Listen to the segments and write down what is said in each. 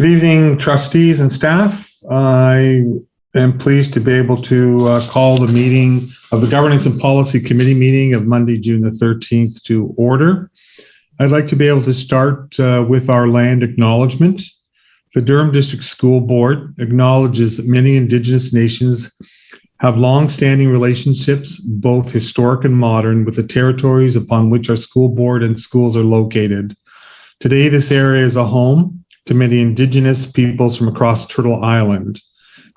Good evening, trustees and staff. I am pleased to be able to call the meeting of the Governance and Policy Committee meeting of Monday, June the 13th to order. I'd like to be able to start with our land acknowledgement. The Durham District School Board acknowledges that many Indigenous nations have long-standing relationships, both historic and modern, with the territories upon which our school board and schools are located. Today, this area is a home to many Indigenous peoples from across Turtle Island.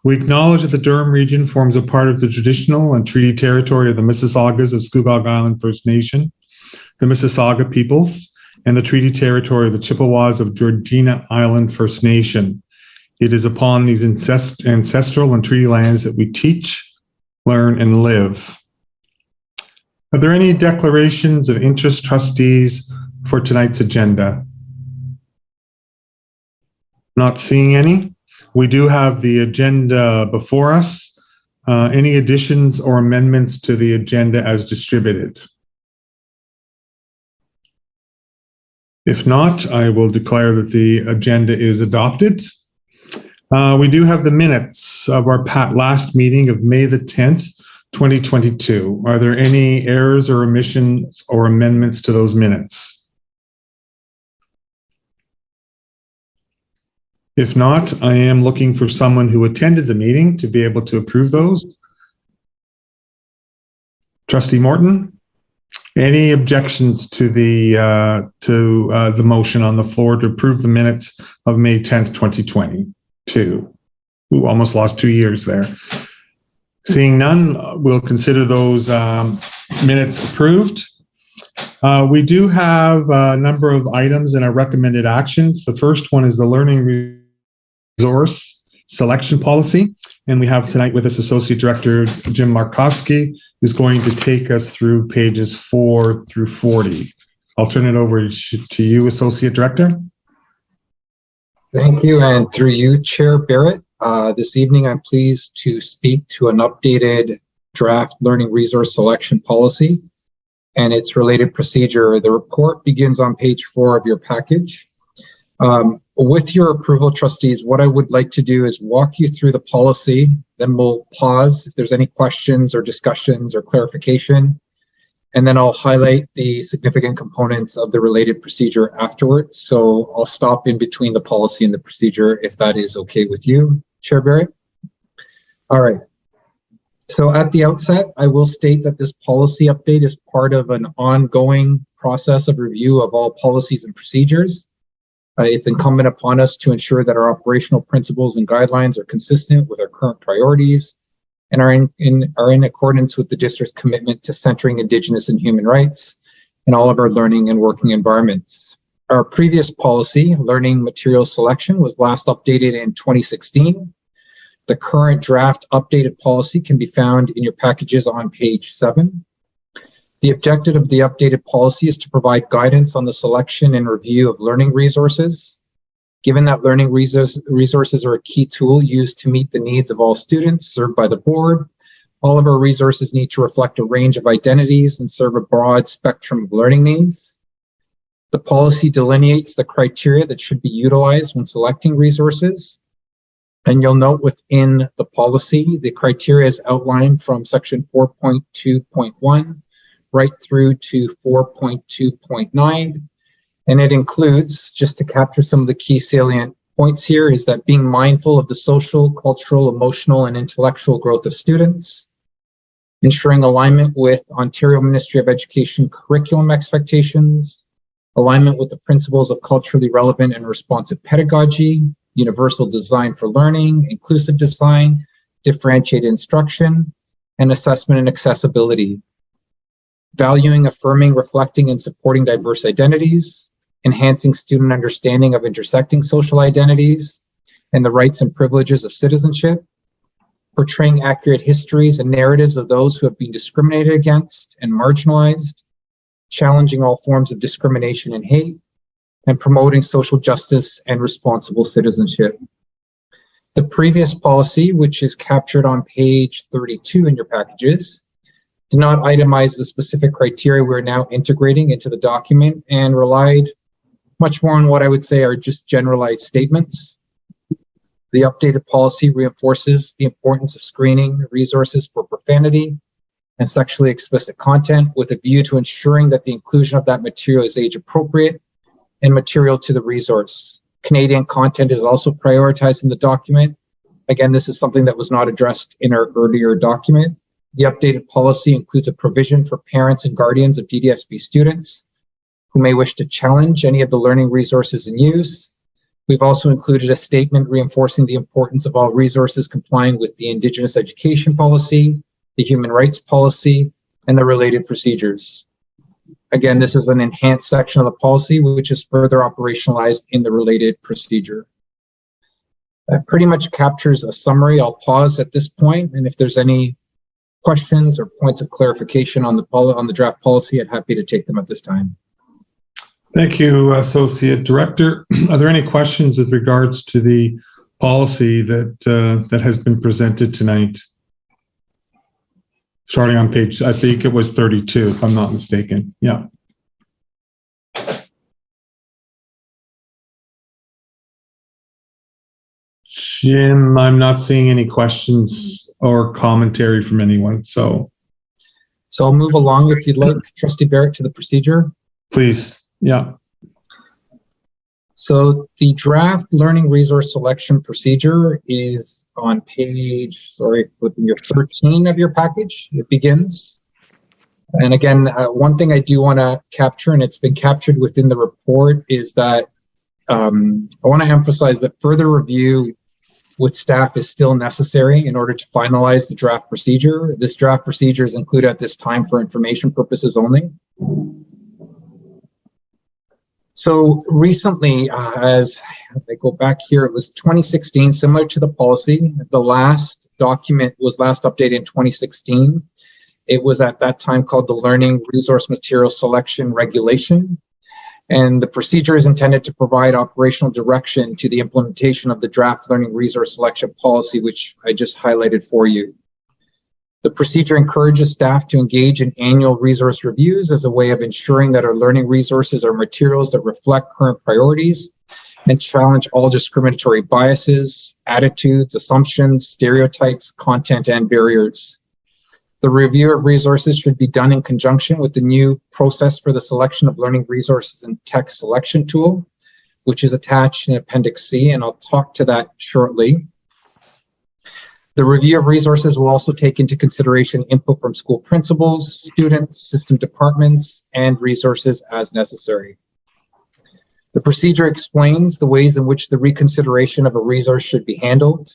We acknowledge that the Durham region forms a part of the traditional and treaty territory of the Mississaugas of Scugog Island First Nation, the Mississauga peoples, and the treaty territory of the Chippewas of Georgina Island First Nation. It is upon these ancestral and treaty lands that we teach, learn, and live. Are there any declarations of interest, trustees, for tonight's agenda? Not seeing any. We do have the agenda before us. Any additions or amendments to the agenda as distributed? If not, I will declare that the agenda is adopted. We do have the minutes of our last meeting of May the 10th, 2022. Are there any errors or omissions or amendments to those minutes? If not, I am looking for someone who attended the meeting to be able to approve those. Trustee Morton, any objections to the motion on the floor to approve the minutes of May 10th, 2022? Ooh, almost lost 2 years there. Seeing none, we'll consider those minutes approved. We do have a number of items in our recommended actions. The first one is the learning resource selection policy. And we have tonight with us Associate Director Jim Markowski, who's going to take us through pages 4 through 40. I'll turn it over to you, Associate Director. Thank you, and through you, Chair Barrett. This evening, I'm pleased to speak to an updated draft learning resource selection policy and its related procedure. The report begins on page 4 of your package. With your approval, trustees, what I would like to do is walk you through the policy, then we'll pause if there's any questions or discussions or clarification, and then I'll highlight the significant components of the related procedure afterwards. So I'll stop in between the policy and the procedure if that is okay with you, Chair Barrett. All right. So at the outset, I will state that this policy update is part of an ongoing process of review of all policies and procedures. It's incumbent upon us to ensure that our operational principles and guidelines are consistent with our current priorities and are in accordance with the district's commitment to centering Indigenous and human rights in all of our learning and working environments. Our previous policy, learning material selection, was last updated in 2016. The current draft updated policy can be found in your packages on page 7. The objective of the updated policy is to provide guidance on the selection and review of learning resources. Given that learning resources are a key tool used to meet the needs of all students served by the board, all of our resources need to reflect a range of identities and serve a broad spectrum of learning needs. The policy delineates the criteria that should be utilized when selecting resources. And you'll note within the policy, the criteria is outlined from section 4.2.1 right through to 4.2.9. And it includes, just to capture some of the key salient points here, is that being mindful of the social, cultural, emotional, and intellectual growth of students, ensuring alignment with Ontario Ministry of Education curriculum expectations, alignment with the principles of culturally relevant and responsive pedagogy, universal design for learning, inclusive design, differentiated instruction, and assessment and accessibility. Valuing, affirming, reflecting, and supporting diverse identities, enhancing student understanding of intersecting social identities and the rights and privileges of citizenship, portraying accurate histories and narratives of those who have been discriminated against and marginalized, challenging all forms of discrimination and hate, and promoting social justice and responsible citizenship. The previous policy, which is captured on page 32 in your packages, did not itemize the specific criteria we're now integrating into the document and relied much more on what I would say are just generalized statements. The updated policy reinforces the importance of screening resources for profanity and sexually explicit content with a view to ensuring that the inclusion of that material is age appropriate and material to the resource. Canadian content is also prioritized in the document. Again, this is something that was not addressed in our earlier document. The updated policy includes a provision for parents and guardians of DDSB students who may wish to challenge any of the learning resources in use. We've also included a statement reinforcing the importance of all resources complying with the Indigenous Education Policy, the Human Rights Policy, and the related procedures. Again, this is an enhanced section of the policy which is further operationalized in the related procedure. That pretty much captures a summary. I'll pause at this point, and if there's any questions or points of clarification on the draft policy, I'm happy to take them at this time. Thank you, Associate Director. Are there any questions with regards to the policy that has been presented tonight? Starting on page, I think it was 32, if I'm not mistaken. Yeah. Jim, I'm not seeing any questions or commentary from anyone, so. So I'll move along if you'd like, Trustee Barrett, to the procedure. Please, yeah. So the draft learning resource selection procedure is on page, flipping your 13 of your package. It begins. And again, one thing I do want to capture, and it's been captured within the report, is that I want to emphasize that further review with staff is still necessary in order to finalize the draft procedure. This draft procedure is included at this time for information purposes only. So recently, as I go back here, it was 2016, similar to the policy. The last document was last updated in 2016. It was at that time called the Learning Resource Material Selection Regulation. And the procedure is intended to provide operational direction to the implementation of the draft learning resource selection policy, which I just highlighted for you. The procedure encourages staff to engage in annual resource reviews as a way of ensuring that our learning resources are materials that reflect current priorities and challenge all discriminatory biases, attitudes, assumptions, stereotypes, content, and barriers. The review of resources should be done in conjunction with the new process for the selection of learning resources and text selection tool, which is attached in Appendix C, and I'll talk to that shortly. The review of resources will also take into consideration input from school principals, students, system departments, and resources as necessary. The procedure explains the ways in which the reconsideration of a resource should be handled.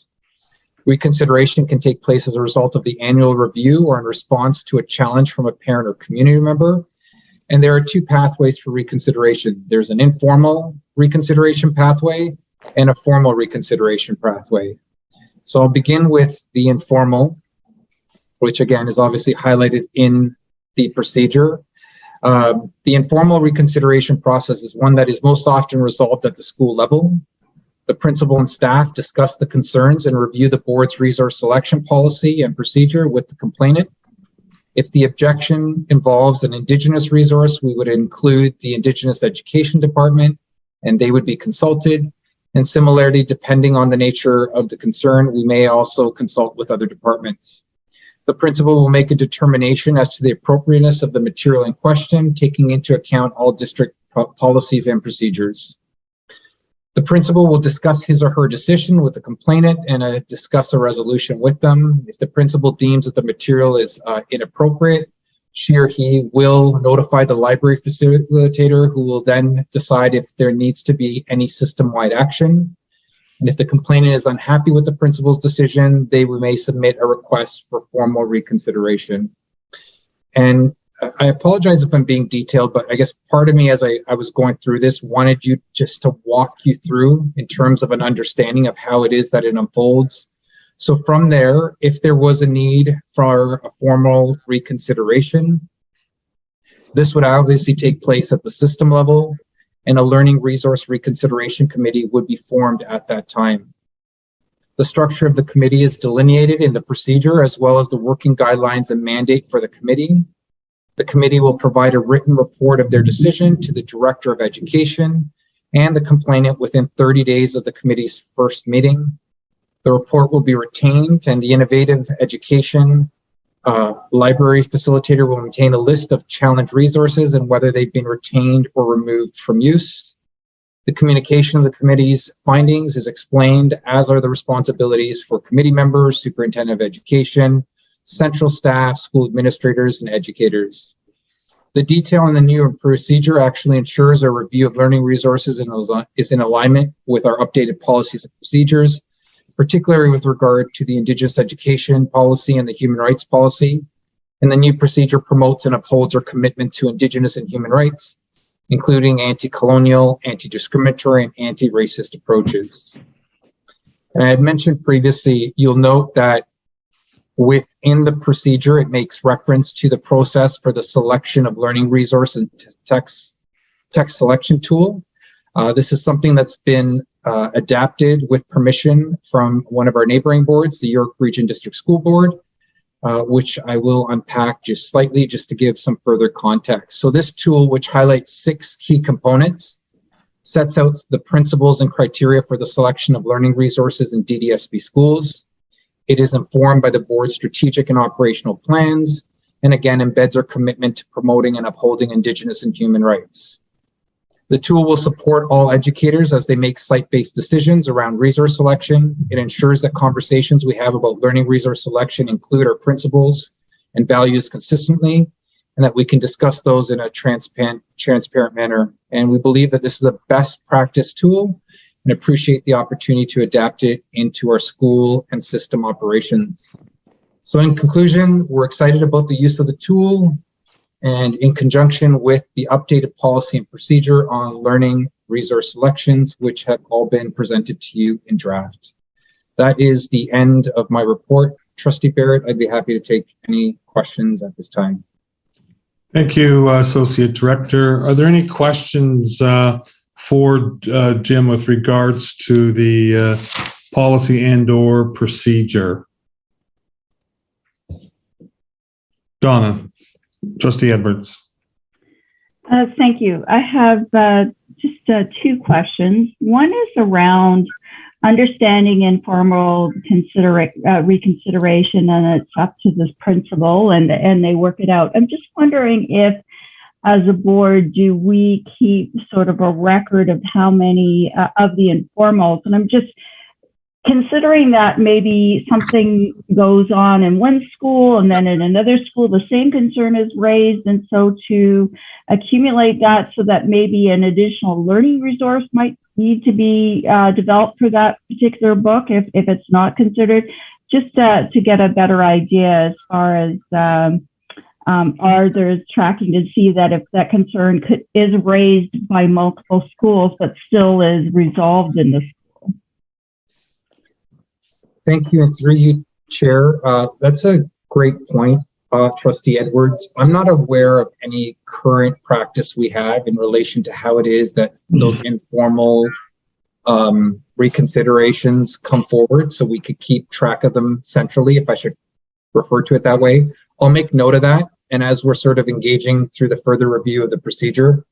Reconsideration can take place as a result of the annual review or in response to a challenge from a parent or community member. And there are two pathways for reconsideration. There's an informal reconsideration pathway and a formal reconsideration pathway. So I'll begin with the informal, which again is obviously highlighted in the procedure. The informal reconsideration process is one that is most often resolved at the school level. The principal and staff discuss the concerns and review the board's resource selection policy and procedure with the complainant. If the objection involves an Indigenous resource, we would include the Indigenous Education Department and they would be consulted. And similarly, depending on the nature of the concern, we may also consult with other departments. The principal will make a determination as to the appropriateness of the material in question, taking into account all district policies and procedures. The principal will discuss his or her decision with the complainant and discuss a resolution with them. If the principal deems that the material is inappropriate, she or he will notify the library facilitator, who will then decide if there needs to be any system-wide action. And if the complainant is unhappy with the principal's decision, they may submit a request for formal reconsideration. And I apologize if I'm being detailed, but I guess part of me as I was going through this wanted you just to walk you through in terms of an understanding of how it is that it unfolds. So from there, if there was a need for a formal reconsideration, this would obviously take place at the system level, and a learning resource reconsideration committee would be formed at that time. The structure of the committee is delineated in the procedure as well as the working guidelines and mandate for the committee. The committee will provide a written report of their decision to the Director of Education and the complainant within 30 days of the committee's first meeting. The report will be retained, and the Innovative Education Library Facilitator will maintain a list of challenge resources and whether they've been retained or removed from use. The communication of the committee's findings is explained, as are the responsibilities for committee members, superintendent of education, central staff, school administrators, and educators. The detail in the new procedure actually ensures our review of learning resources is in alignment with our updated policies and procedures, particularly with regard to the Indigenous education policy and the human rights policy. And the new procedure promotes and upholds our commitment to Indigenous and human rights, including anti-colonial, anti-discriminatory, and anti-racist approaches. And I had mentioned previously, you'll note that within the procedure, it makes reference to the process for the selection of learning resource and text selection tool. This is something that's been adapted with permission from one of our neighboring boards, the York Region District School Board, which I will unpack just slightly just to give some further context. So this tool, which highlights 6 key components, sets out the principles and criteria for the selection of learning resources in DDSB schools. It is informed by the board's strategic and operational plans, and again, embeds our commitment to promoting and upholding Indigenous and human rights. The tool will support all educators as they make site-based decisions around resource selection. It ensures that conversations we have about learning resource selection include our principles and values consistently, and that we can discuss those in a transparent manner. And we believe that this is a best practice tool and appreciate the opportunity to adapt it into our school and system operations. So in conclusion, we're excited about the use of the tool, and in conjunction with the updated policy and procedure on learning resource selections, which have all been presented to you in draft. That is the end of my report. Trustee Barrett, I'd be happy to take any questions at this time. Thank you, Associate Director. Are there any questions for Jim with regards to the policy and/or procedure? Donna. Trustee Edwards. Thank you. I have just 2 questions. One is around understanding informal reconsideration, and it's up to this principal, and they work it out. I'm just wondering if, as a board, do we keep sort of a record of how many of the informals? And I'm just considering that maybe something goes on in one school and then in another school, the same concern is raised. And so to accumulate that so that maybe an additional learning resource might need to be developed for that particular book, if it's not considered, just to get a better idea as far as are there tracking to see that if that concern is raised by multiple schools, but still is resolved in the school. Thank you, and through you, Chair. That's a great point, Trustee Edwards. I'm not aware of any current practice we have in relation to how it is that those informal reconsiderations come forward, so we could keep track of them centrally, if I should refer to it that way. I'll make note of that, and as we're sort of engaging through the further review of the procedure,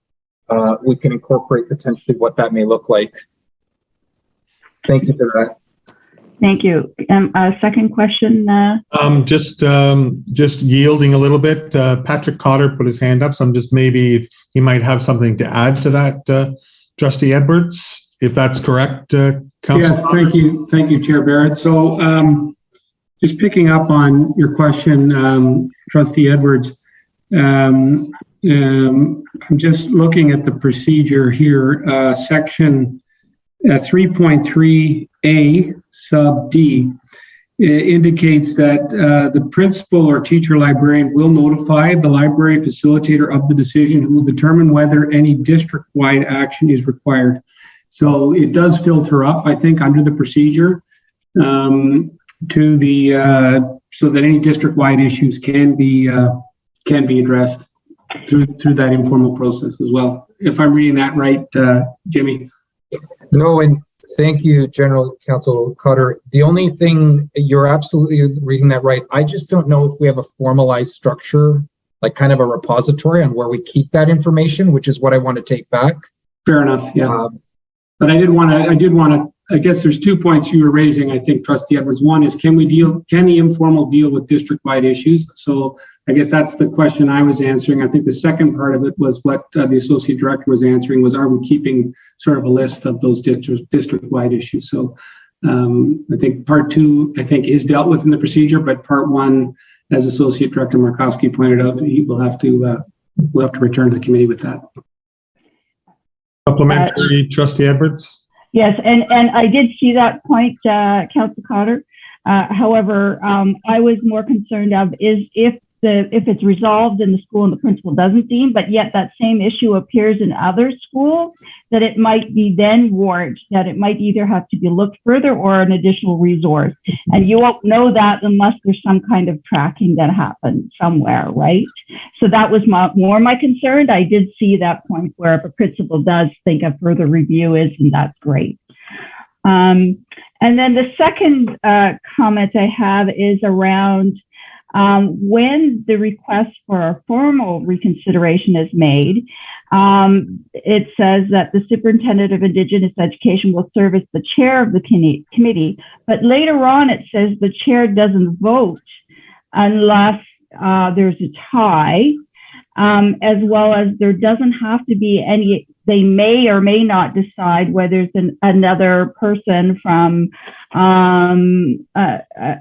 we can incorporate potentially what that may look like. Thank you for that. Thank you. Second question. Just yielding a little bit. Patrick Cotter put his hand up, so I'm just maybe if he might have something to add to that, Trustee Edwards, if that's correct, Councillor. Yes, thank you, Chair Barrett. So just picking up on your question, Trustee Edwards, I'm just looking at the procedure here, section 3.3A sub D indicates that the principal or teacher librarian will notify the library facilitator of the decision who will determine whether any district-wide action is required. So it does filter up, I think, under the procedure to the so that any district-wide issues can be addressed through that informal process as well. If I'm reading that right, Jimmy. No, and thank you, General Counsel Cotter. The only thing, you're absolutely reading that right. I just don't know if we have a formalized structure, like kind of a repository on where we keep that information, which is what I want to take back. Fair enough. Yeah. But I did want to I guess there's 2 points you were raising, I think, Trustee Edwards. One is, can the informal deal with district-wide issues? So I guess that's the question I was answering. I think the second part of it was what the Associate Director was answering was, are we keeping sort of a list of those district-wide issues? So I think part 2, I think, is dealt with in the procedure, but part 1, as Associate Director Markowski pointed out, we'll have to return to the committee with that. Supplementary, Trustee Edwards? Yes, and I did see that point, Councillor Cotter. However, I was more concerned of is if it's resolved in the school and the principal doesn't deem, but yet that same issue appears in other schools, that it might be then warranted, that it might either have to be looked further or an additional resource. And you won't know that unless there's some kind of tracking that happened somewhere, right? So that was more my concern. I did see that point where if a principal does think a further review is, and that's great. And then the second comment I have is around when the request for a formal reconsideration is made, it says that the Superintendent of Indigenous Education will serve as the chair of the committee, but later on it says the chair doesn't vote unless there's a tie, as well as there doesn't have to be any, they may or may not decide whether there's another person from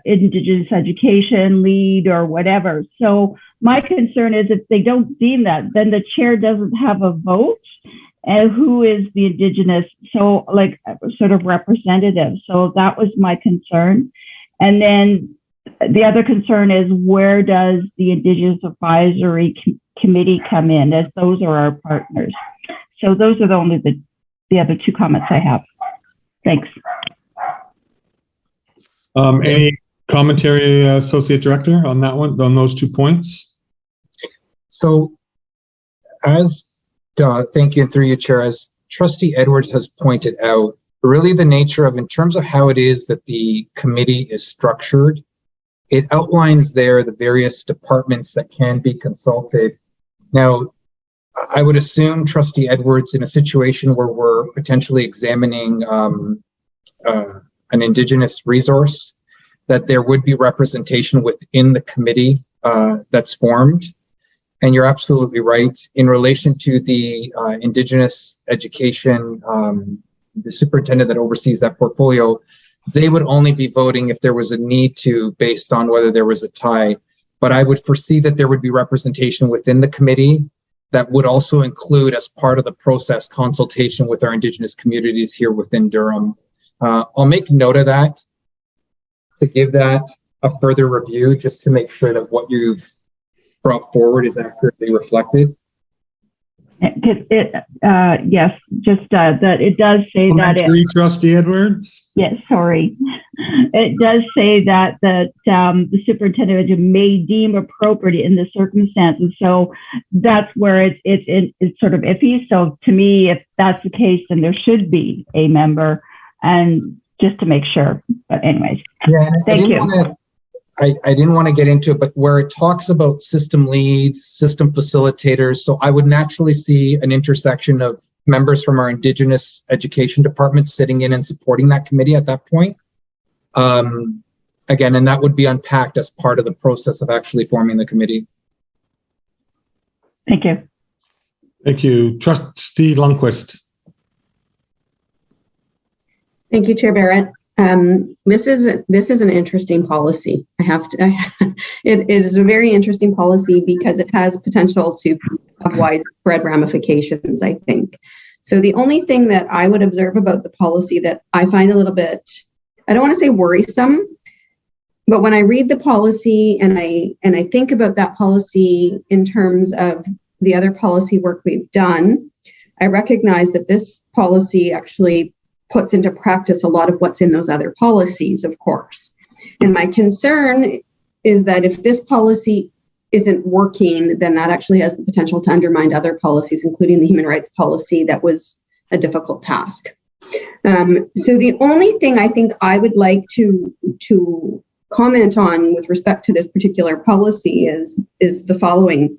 Indigenous education lead or whatever. So my concern is if they don't deem that, then the chair doesn't have a vote. And who is the Indigenous, so like sort of representative. So that was my concern. And then the other concern is, where does the Indigenous Advisory Committee come in, as those are our partners? So those are only the other 2 comments I have. Thanks. Any commentary, Associate Director, on that one, on those 2 points? So, thank you, and through you, Chair, as Trustee Edwards has pointed out, really the nature of, in terms of how it is that the committee is structured, it outlines there the various departments that can be consulted. Now, I would assume, Trustee Edwards, in a situation where we're potentially examining an Indigenous resource, that there would be representation within the committee that's formed. And you're absolutely right. In relation to the Indigenous education, the superintendent that oversees that portfolio, they would only be voting if there was a need to, based on whether there was a tie. But I would foresee that there would be representation within the committee that would also include, as part of the process, consultation with our Indigenous communities here within Durham. I'll make note of that to give that a further review, just to make sure that what you've brought forward is accurately reflected. Yes, just that it does say that it. Trustee Edwards? Yes, sorry. It does say that the superintendent may deem appropriate in the circumstances. So that's where it's sort of iffy. So to me, if that's the case, then there should be a member, and just to make sure. But anyways, yeah, thank you. I didn't want to get into it, but where it talks about system leads, system facilitators, so I would naturally see an intersection of members from our Indigenous education department sitting in and supporting that committee at that point. Again, and that would be unpacked as part of the process of actually forming the committee. Thank you. Thank you. Trustee Lundquist. Thank you, Chair Barrett. This is an interesting policy. It is a very interesting policy because it has potential to have widespread ramifications, I think. So the only thing that I would observe about the policy that I find a little bit, I don't want to say worrisome, but when I read the policy and I think about that policy in terms of the other policy work we've done, I recognize that this policy actually puts into practice a lot of what's in those other policies, of course. And my concern is that if this policy isn't working, then that actually has the potential to undermine other policies, including the human rights policy that was a difficult task. So the only thing I think I would like to comment on with respect to this particular policy is the following.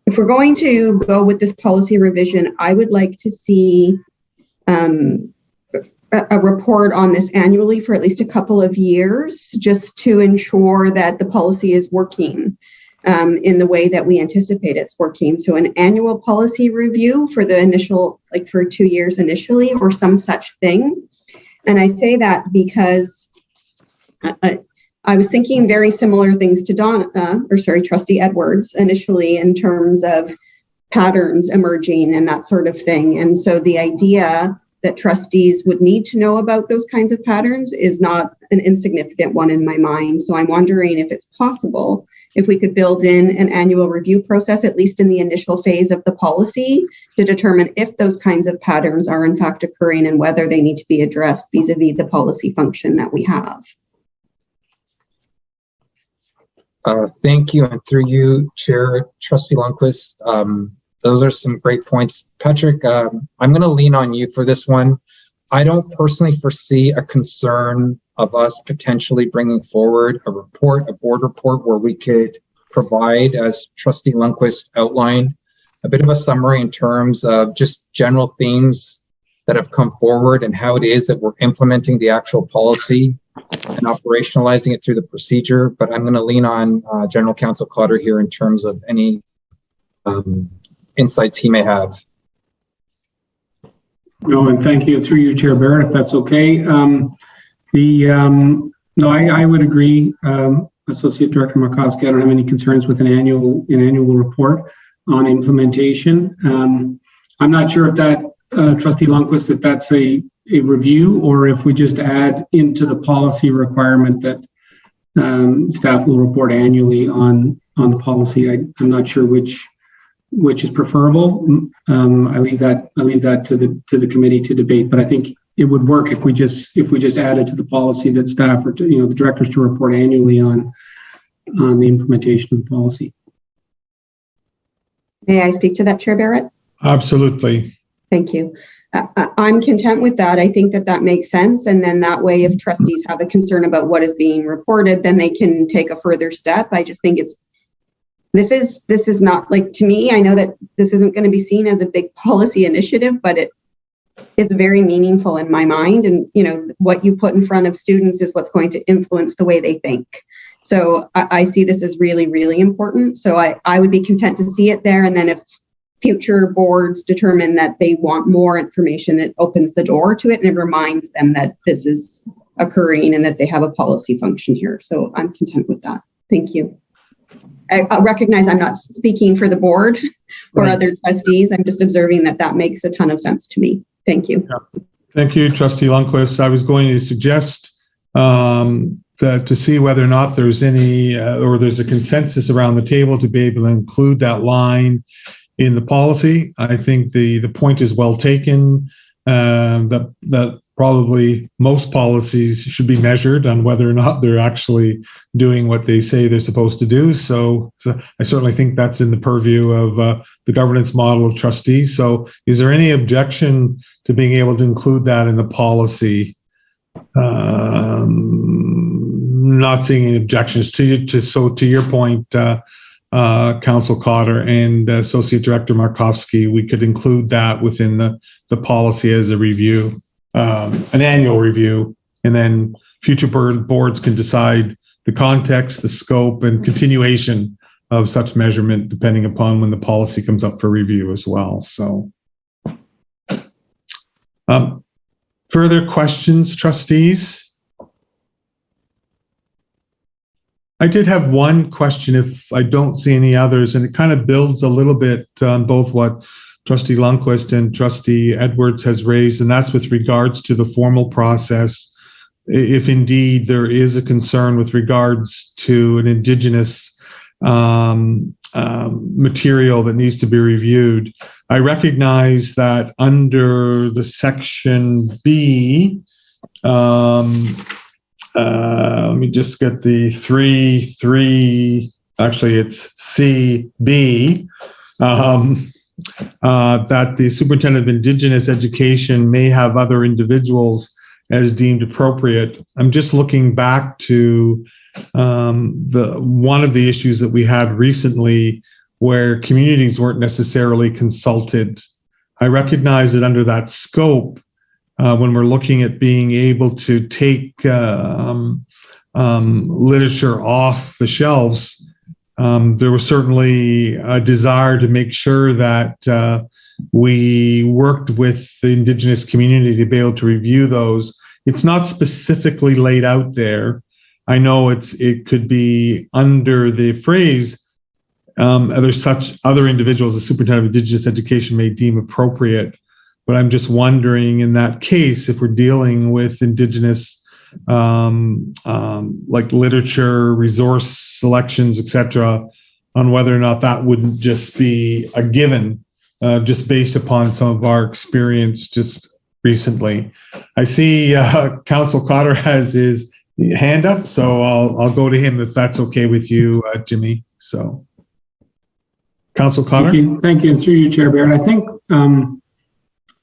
If we're going to go with this policy revision, I would like to see a report on this annually for at least a couple of years, just to ensure that the policy is working in the way that we anticipate it's working. So an annual policy review for the initial, like for 2 years initially, or some such thing. And I say that because I was thinking very similar things to Trustee Edwards initially, in terms of patterns emerging and that sort of thing. And so the idea that trustees would need to know about those kinds of patterns is not an insignificant one in my mind. So I'm wondering if it's possible if we could build in an annual review process, at least in the initial phase of the policy, to determine if those kinds of patterns are in fact occurring and whether they need to be addressed vis-a-vis the policy function that we have. Thank you, and through you, Chair Trustee Lundquist. Those are some great points. Patrick, I'm going to lean on you for this one. I don't personally foresee a concern of us potentially bringing forward a board report, where we could provide, as Trustee Lundquist outlined, a bit of a summary in terms of just general themes that have come forward and how it is that we're implementing the actual policy and operationalizing it through the procedure. But I'm going to lean on General Counsel Cotter here in terms of any insights he may have. No, and thank you, through you, Chair Barrett, if that's okay. No, I would agree, Associate Director Markowski. I don't have any concerns with an annual report on implementation. I'm not sure if that, Trustee Lundquist, if that's a review, or if we just add into the policy requirement that staff will report annually on the policy. I'm not sure which is preferable. I leave that to the committee to debate. But I think it would work if we just added to the policy that staff, or the directors, to report annually on the implementation of the policy. May I speak to that, Chair Barrett? Absolutely. Thank you. I'm content with that. I think that makes sense. And then that way, if trustees have a concern about what is being reported, then they can take a further step. I just think this is not, like, to me, I know that this isn't going to be seen as a big policy initiative, but it's very meaningful in my mind. And, what you put in front of students is what's going to influence the way they think. So I see this as really, really important. So I would be content to see it there. And then if future boards determine that they want more information, it opens the door to it, and it reminds them that this is occurring and that they have a policy function here. So I'm content with that. Thank you. I recognize I'm not speaking for the board or other trustees. I'm just observing that makes a ton of sense to me. Thank you. Yeah. Thank you, Trustee Lundquist. I was going to suggest that to see whether or not there's any or there's a consensus around the table to be able to include that line in the policy. I think the point is well taken, that probably most policies should be measured on whether or not they're actually doing what they say they're supposed to do. So I certainly think that's in the purview of the governance model of trustees. So is there any objection to being able to include that in the policy? Not seeing any objections to your point, Council Cotter and Associate Director Markowski, we could include that within the policy as a review, an annual review, and then future boards can decide the context, the scope, and continuation of such measurement depending upon when the policy comes up for review as well. So, further questions, trustees? I did have one question, if I don't see any others, and it kind of builds a little bit on both what Trustee Lundquist and Trustee Edwards has raised, and that's with regards to the formal process. If indeed there is a concern with regards to an Indigenous material that needs to be reviewed, I recognize that under the section B, let me just get the actually it's CB, that the Superintendent of Indigenous Education may have other individuals as deemed appropriate. I'm just looking back to one of the issues that we had recently where communities weren't necessarily consulted. I recognize that under that scope, when we're looking at being able to take literature off the shelves, there was certainly a desire to make sure that we worked with the Indigenous community to be able to review those. It's not specifically laid out there. I know it could be under the phrase other individuals the Superintendent of Indigenous Education may deem appropriate. But I'm just wondering, in that case, if we're dealing with Indigenous like literature, resource selections, etc., on whether or not that wouldn't just be a given, just based upon some of our experience just recently. I see Council Cotter has his hand up, so I'll go to him if that's okay with you, Jimmy. So, Council Cotter. Thank you. Through you, Chair Barrett. I think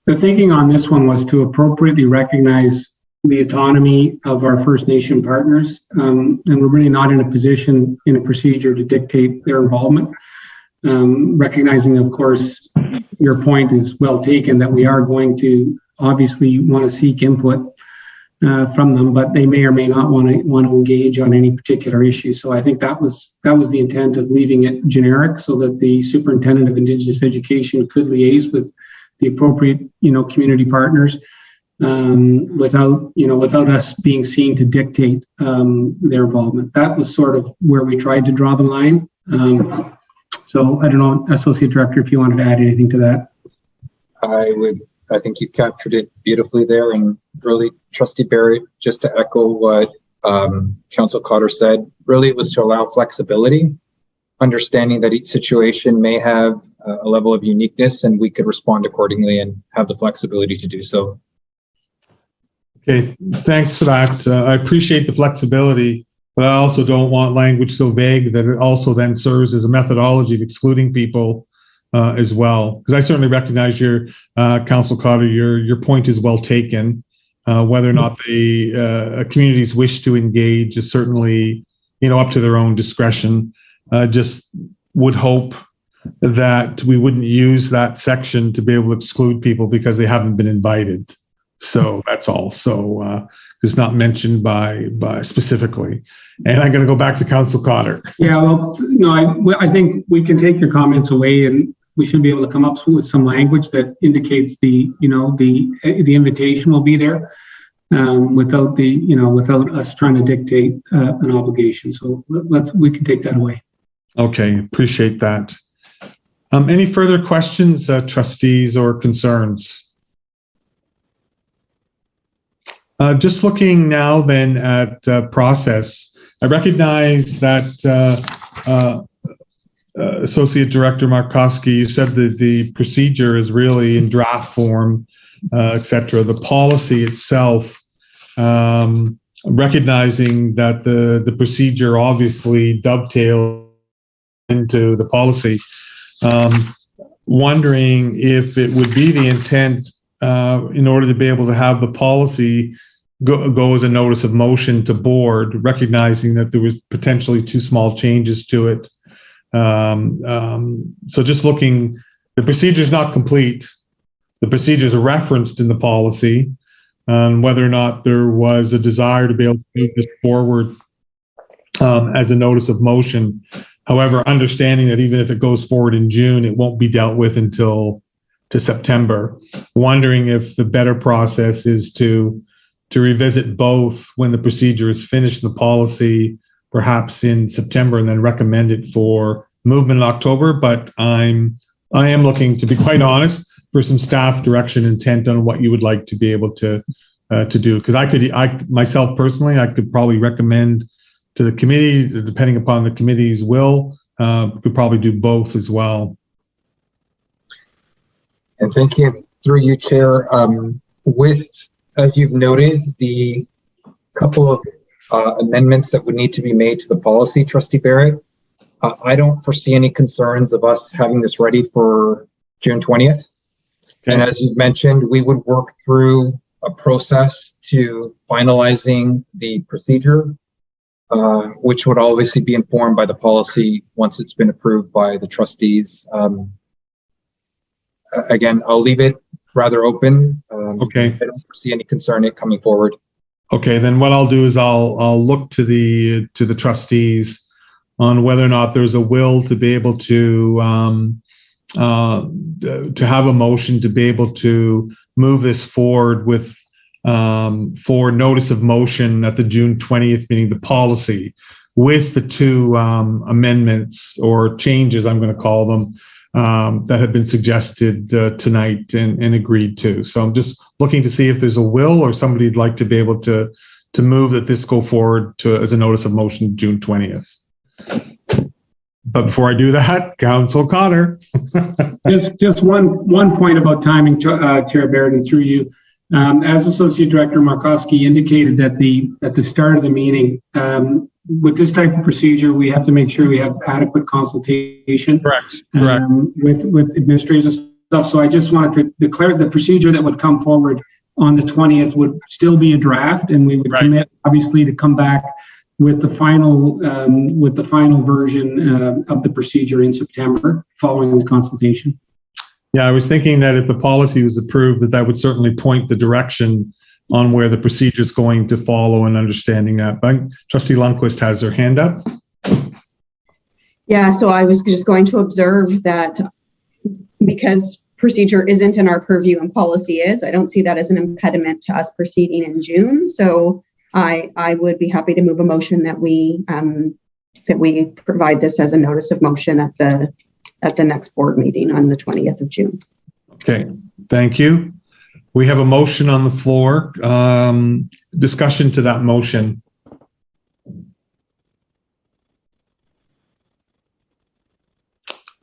the thinking on this one was to appropriately recognize the autonomy of our First Nation partners, and we're really not in a position in a procedure to dictate their involvement. Recognizing, of course, your point is well taken that we are going to obviously want to seek input from them, but they may or may not want to engage on any particular issue. So I think that was the intent of leaving it generic, so that the Superintendent of Indigenous Education could liaise with the appropriate community partners without us being seen to dictate their involvement. That was sort of where we tried to draw the line. So I don't know, Associate Director, if you wanted to add anything to that. I think you captured it beautifully there, and really, Trustee Barrett, just to echo what Council Cotter said, really it was to allow flexibility, understanding that each situation may have a level of uniqueness, and we could respond accordingly and have the flexibility to do so. Okay, thanks for that. I appreciate the flexibility, but I also don't want language so vague that it also then serves as a methodology of excluding people as well. Because I certainly recognize your Council Cotter, your point is well taken. Whether or not the communities wish to engage is certainly up to their own discretion. Just would hope that we wouldn't use that section to be able to exclude people because they haven't been invited. So that's all. So it's not mentioned by specifically. And I'm going to go back to Council Cotter. Yeah, well, no, I think we can take your comments away, and we should be able to come up with some language that indicates the invitation will be there without us trying to dictate an obligation. So we can take that away. Okay, appreciate that. Any further questions, trustees, or concerns? Just looking now then at process, I recognize that Associate Director Markowski, you said that the procedure is really in draft form, etc. The policy itself, recognizing that the procedure obviously dovetails into the policy, wondering if it would be the intent in order to be able to have the policy go as a notice of motion to board, recognizing that there was potentially two small changes to it. So just looking, the procedure is not complete. The procedures are referenced in the policy, whether or not there was a desire to be able to move this forward as a notice of motion. However, understanding that even if it goes forward in June, it won't be dealt with until to September. Wondering if the better process is to revisit both when the procedure is finished, the policy, perhaps in September, and then recommend it for movement in October. But I am looking, to be quite honest, for some staff direction intent on what you would like to be able to do. Because I myself personally, I could probably recommend to the committee, depending upon the committee's will, could probably do both as well. And thank you, through you, Chair. As you've noted, the couple of amendments that would need to be made to the policy, Trustee Barrett, I don't foresee any concerns of us having this ready for June 20th. Okay. And as you've mentioned, we would work through a process to finalizing the procedure, which would obviously be informed by the policy once it's been approved by the trustees. Again, I'll leave it rather open. Okay. I don't foresee any concern in it coming forward. Okay, then what I'll do is I'll look to the trustees on whether or not there's a will to be able to have a motion to be able to move this forward with for notice of motion at the June 20th meeting, the policy with the two amendments or changes, I'm going to call them, that have been suggested tonight and agreed to. So I'm just looking to see if there's a will or somebody'd like to be able to move that this go forward to as a notice of motion June 20th. But before I do that, Council Connor. Just one point about timing, Chair Barrett, and through you. As Associate Director Markowski indicated at the start of the meeting, with this type of procedure, we have to make sure we have adequate consultation. Correct. With administrators and stuff. So I just wanted to declare the procedure that would come forward on the 20th would still be a draft, and we would commit, obviously, to come back with the final version of the procedure in September following the consultation. Yeah, I was thinking that if the policy was approved, that would certainly point the direction on where the procedure is going to follow and understanding that. But Trustee Lundquist has her hand up. Yeah, so I was just going to observe that because procedure isn't in our purview and policy is, I don't see that as an impediment to us proceeding in June. So I would be happy to move a motion that we provide this as a notice of motion at the next board meeting on the 20th of June. Okay, thank you. We have a motion on the floor. Discussion to that motion.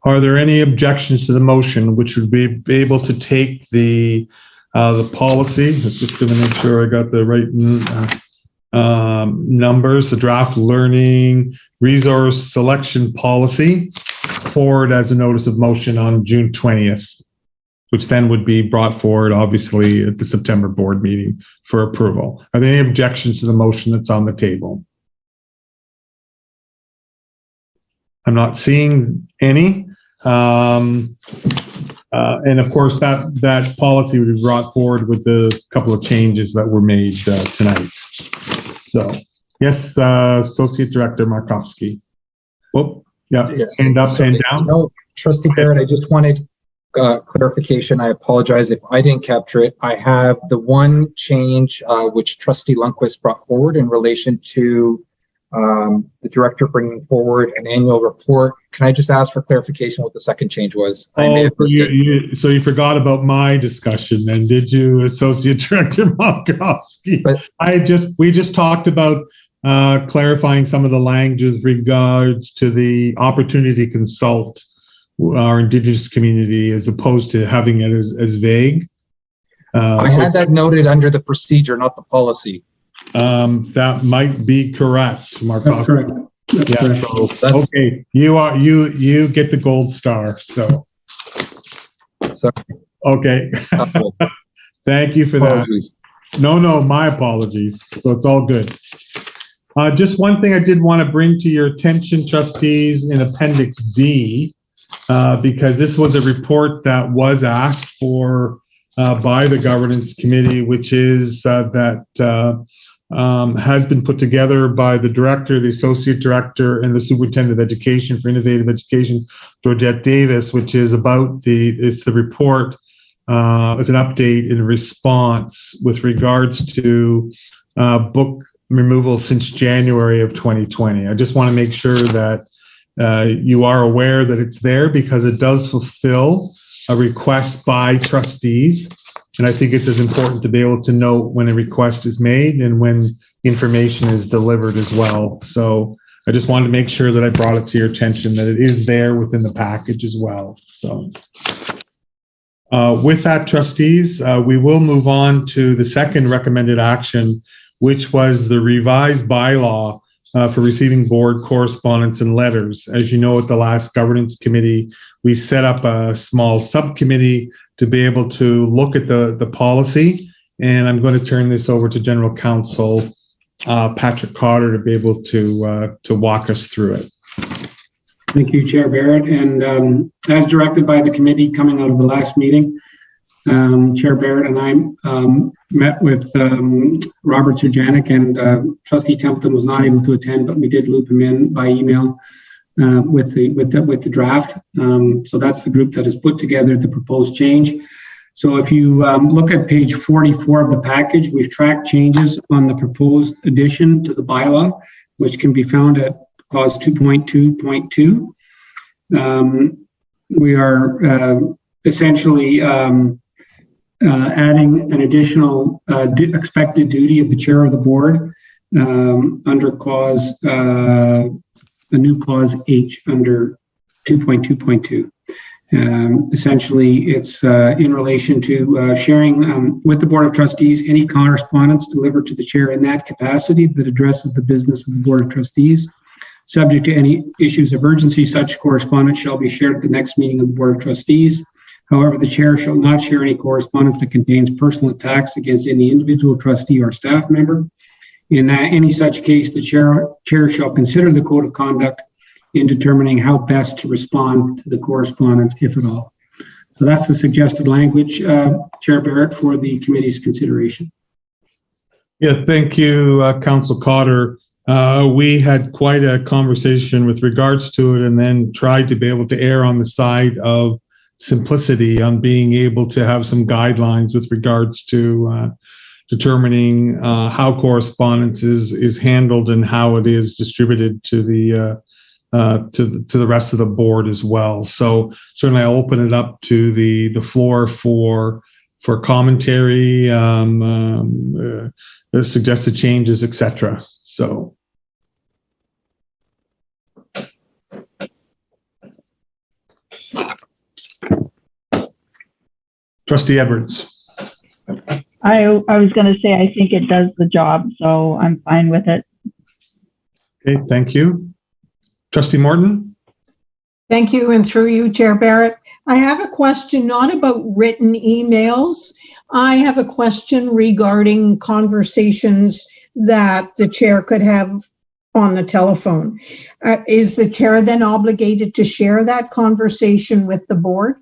Are there any objections to the motion, which would be able to take the policy? Let's just going to make sure I got the right numbers. The draft learning resource selection policy forward as a notice of motion on June 20th, which then would be brought forward, obviously, at the September board meeting for approval. Are there any objections to the motion that's on the table? I'm not seeing any. And of course, that policy would be brought forward with the couple of changes that were made tonight. So, yes, Associate Director Markowski. Oh, yeah, Yes. Hand up, hand down. No, Trustee Barrett, I just wanted clarification. I apologize if I didn't capture it. I have the one change which Trustee Lundquist brought forward in relation to the director bringing forward an annual report. Can I just ask for clarification what the second change was? I may have missed it. So you forgot about my discussion then, did you, Associate Director Markowski? We just talked about clarifying some of the language with regards to the opportunity to consult our Indigenous community as opposed to having it as vague. I had that noted under the procedure, not the policy. That might be correct, Markowski. That's correct. That's correct. So, okay, you get the gold star. So okay. Thank you for Apologies. that. No, my apologies. So it's all good. Just one thing I did want to bring to your attention, trustees, in Appendix D, because this was a report that was asked for by the governance committee, which is has been put together by the director, the associate director, and the superintendent of education for innovative education, Georgette Davis, which is about it's the report as an update in response with regards to book removal since January of 2020. I just want to make sure that you are aware that it's there because it does fulfill a request by trustees. And I think it's as important to be able to note when a request is made and when information is delivered as well. So I just wanted to make sure that I brought it to your attention that it is there within the package as well. So with that, trustees, we will move on to the second recommended action, which was the revised bylaw for receiving board correspondence and letters. As you know, at the last governance committee, we set up a small subcommittee to be able to look at the policy. And I'm going to turn this over to General Counsel Patrick Cotter to be able to walk us through it. Thank you, Chair Barrett. And as directed by the committee coming out of the last meeting, Chair Barrett and I met with Robert Surjanic, and Trustee Templeton was not able to attend, but we did loop him in by email with the draft. So that's the group that has put together the proposed change. So if you look at page 44 of the package, we've tracked changes on the proposed addition to the bylaw, which can be found at clause 2.2.2. We are essentially adding an additional expected duty of the chair of the board under clause, a new clause H under 2.2.2. Essentially, it's in relation to sharing with the Board of Trustees any correspondence delivered to the chair in that capacity that addresses the business of the Board of Trustees. Subject to any issues of urgency, such correspondence shall be shared at the next meeting of the Board of Trustees. However, the chair shall not share any correspondence that contains personal attacks against any individual trustee or staff member. In any such case, the chair shall consider the code of conduct in determining how best to respond to the correspondence, if at all. So that's the suggested language, Chair Barrett, for the committee's consideration. Yeah, thank you, Council Cotter. We had quite a conversation with regards to it, and then tried to be able to err on the side of simplicity, on being able to have some guidelines with regards to determining how correspondence is handled and how it is distributed to the rest of the board as well. So certainly I'll open it up to the floor for commentary, suggested changes, etc. So. Trustee Edwards. I was going to say, I think it does the job, so I'm fine with it. Okay, thank you. Trustee Morton. Thank you, and through you, Chair Barrett. I have a question not about written emails. I have a question regarding conversations that the chair could have on the telephone. Is the chair then obligated to share that conversation with the board?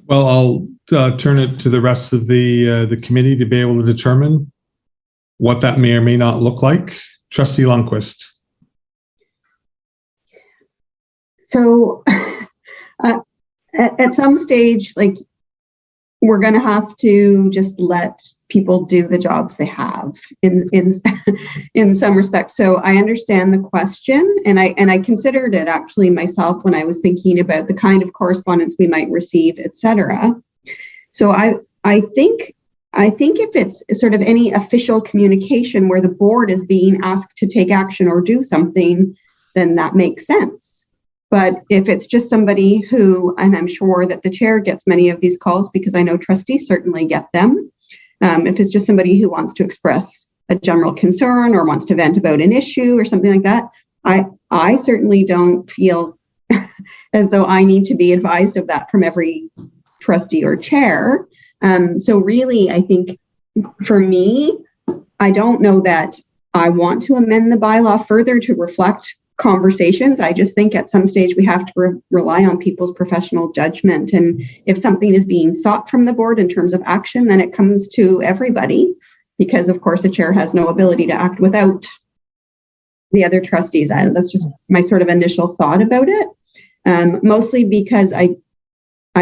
Well, I'll turn it to the rest of the committee to be able to determine what that may or may not look like. Trustee Lundquist. So at some stage, like, we're going to have to just let people do the jobs they have in some respects. So I understand the question, and I considered it actually myself when I was thinking about the kind of correspondence we might receive, etc. So I think if it's sort of any official communication where the board is being asked to take action or do something, then that makes sense. But if it's just somebody who, and I'm sure that the chair gets many of these calls because I know trustees certainly get them. If it's just somebody who wants to express a general concern or wants to vent about an issue or something like that, I certainly don't feel as though I need to be advised of that from every trustee or chair. So really, I think for me, I don't know that I want to amend the bylaw further to reflect conversations. I just think at some stage we have to rely on people's professional judgment. And if something is being sought from the board in terms of action, then it comes to everybody, because of course the chair has no ability to act without the other trustees. That's just my sort of initial thought about it. Mostly because I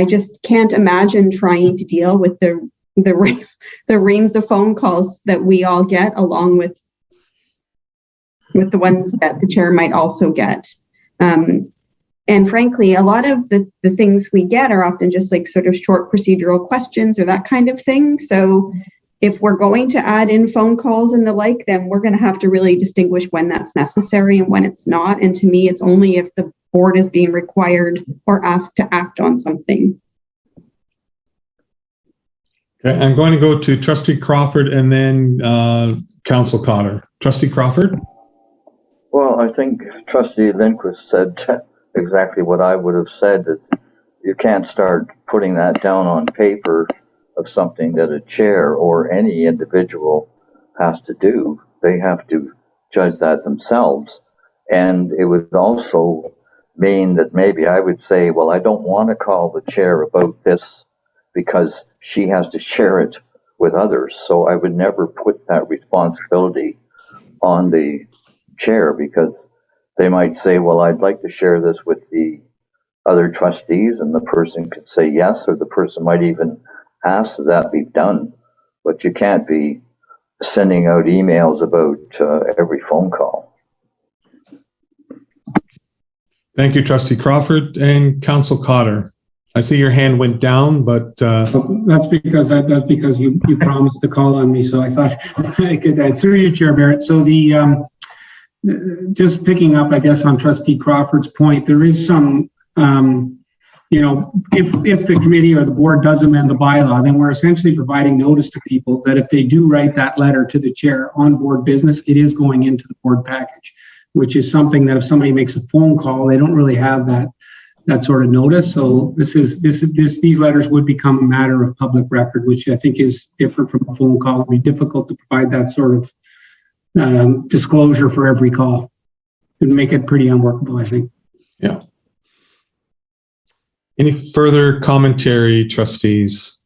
just can't imagine trying to deal with the reams of phone calls that we all get, along with the ones that the chair might also get. And frankly, a lot of the things we get are often just like sort of short procedural questions or that kind of thing. So if we're going to add in phone calls and the like, then we're going to have to really distinguish when that's necessary and when it's not. And to me, it's only if the board is being required or asked to act on something. Okay, I'm going to go to Trustee Crawford and then Council Cotter. Trustee Crawford. Well, I think Trustee Lindquist said exactly what I would have said, that you can't start putting that down on paper of something that a chair or any individual has to do. They have to judge that themselves. And it would also mean that maybe I would say, well, I don't want to call the chair about this because she has to share it with others. So I would never put that responsibility on the chair, because they might say, well, I'd like to share this with the other trustees, and the person could say yes, or the person might even ask that that be done. But you can't be sending out emails about every phone call. Thank you, Trustee Crawford. And Council Cotter, I see your hand went down, but that's because you promised to call on me, so I thought I could through you, Chair Barrett. So the just picking up, I guess, on Trustee Crawford's point, there is some, if the committee or the board does amend the bylaw, then we're essentially providing notice to people that if they do write that letter to the chair on board business, it is going into the board package, which is something that if somebody makes a phone call, they don't really have that sort of notice. So these letters would become a matter of public record, which I think is different from a phone call. It'd be difficult to provide that sort of disclosure for every call. It would make it pretty unworkable, I think. Yeah. Any further commentary, trustees?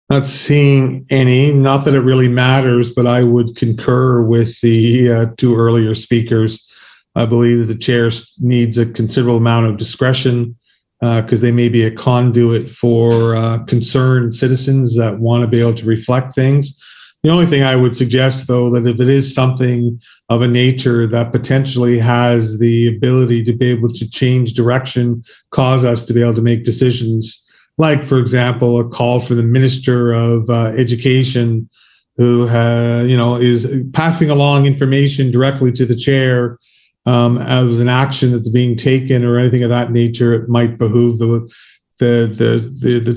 Not seeing any. Not that it really matters, but I would concur with the two earlier speakers. I believe that the chair needs a considerable amount of discretion because they may be a conduit for concerned citizens that want to be able to reflect things. The only thing I would suggest, though, that if it is something of a nature that potentially has the ability to be able to change direction, cause us to be able to make decisions, like, for example, a call for the Minister of Education, who is passing along information directly to the chair as an action that's being taken or anything of that nature, it might behoove the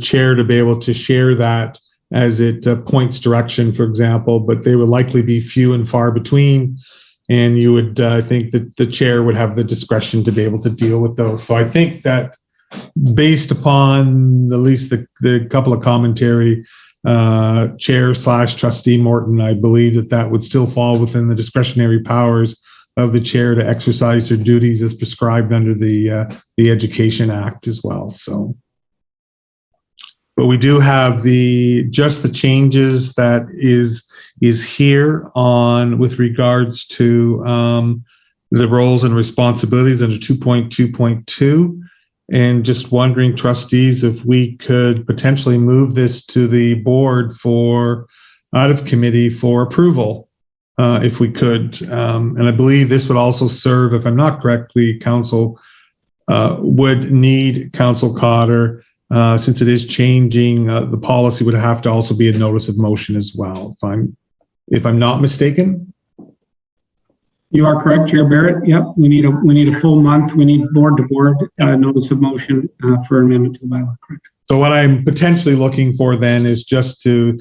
chair to be able to share that as it points direction, for example, but they would likely be few and far between. And you would think that the chair would have the discretion to be able to deal with those. So I think that based upon at least the couple of commentary, chair/trustee Morton, I believe that would still fall within the discretionary powers of the chair to exercise their duties as prescribed under the Education Act as well. So, but we do have just the changes that is here on with regards to the roles and responsibilities under 2.2.2. And just wondering, trustees, if we could potentially move this to the board out of committee for approval, if we could. And I believe this would also serve, if I'm not correctly, council would need Council Cotter, since it is changing, the policy would have to also be a notice of motion as well, if I'm not mistaken. You are correct, Chair Barrett. Yep, we need a full month. We need board-to-board notice of motion for amendment to the bylaw. Correct. So what I'm potentially looking for then is just to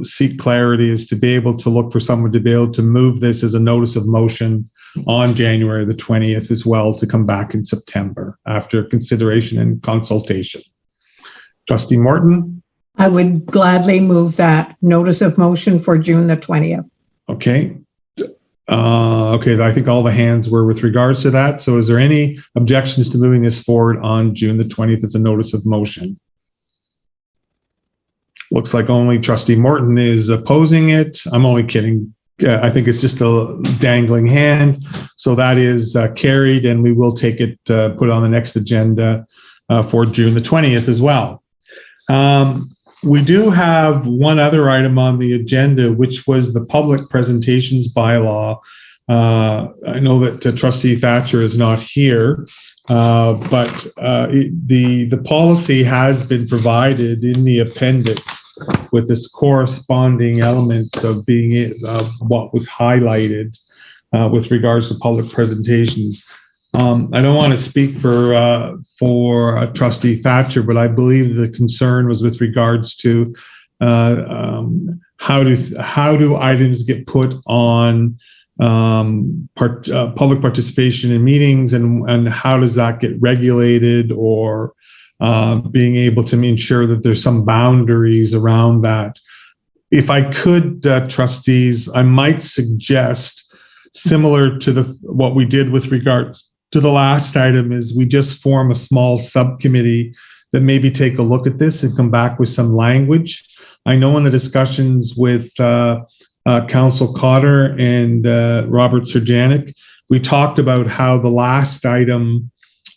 seek clarity, is to be able to look for someone to be able to move this as a notice of motion on January the 20th as well, to come back in September after consideration and consultation. Trustee Morton? I would gladly move that notice of motion for June the 20th. Okay. Okay, I think all the hands were with regards to that. So is there any objections to moving this forward on June the 20th as a notice of motion? Looks like only Trustee Morton is opposing it. I'm only kidding. I think it's just a dangling hand. So that is carried, and we will take it, put it on the next agenda for June the 20th as well. We do have one other item on the agenda, which was the public presentations bylaw. I know that Trustee Thatcher is not here, but the policy has been provided in the appendix with this corresponding elements of what was highlighted with regards to public presentations. I don't want to speak for Trustee Thatcher, but I believe the concern was with regards to how do items get put on public participation in meetings, and how does that get regulated, or being able to ensure that there's some boundaries around that. If I could, trustees, I might suggest similar to what we did with regards to the last item, is we just form a small subcommittee that maybe take a look at this and come back with some language. I know in the discussions with Council Cotter and Robert Surjanic, we talked about how the last item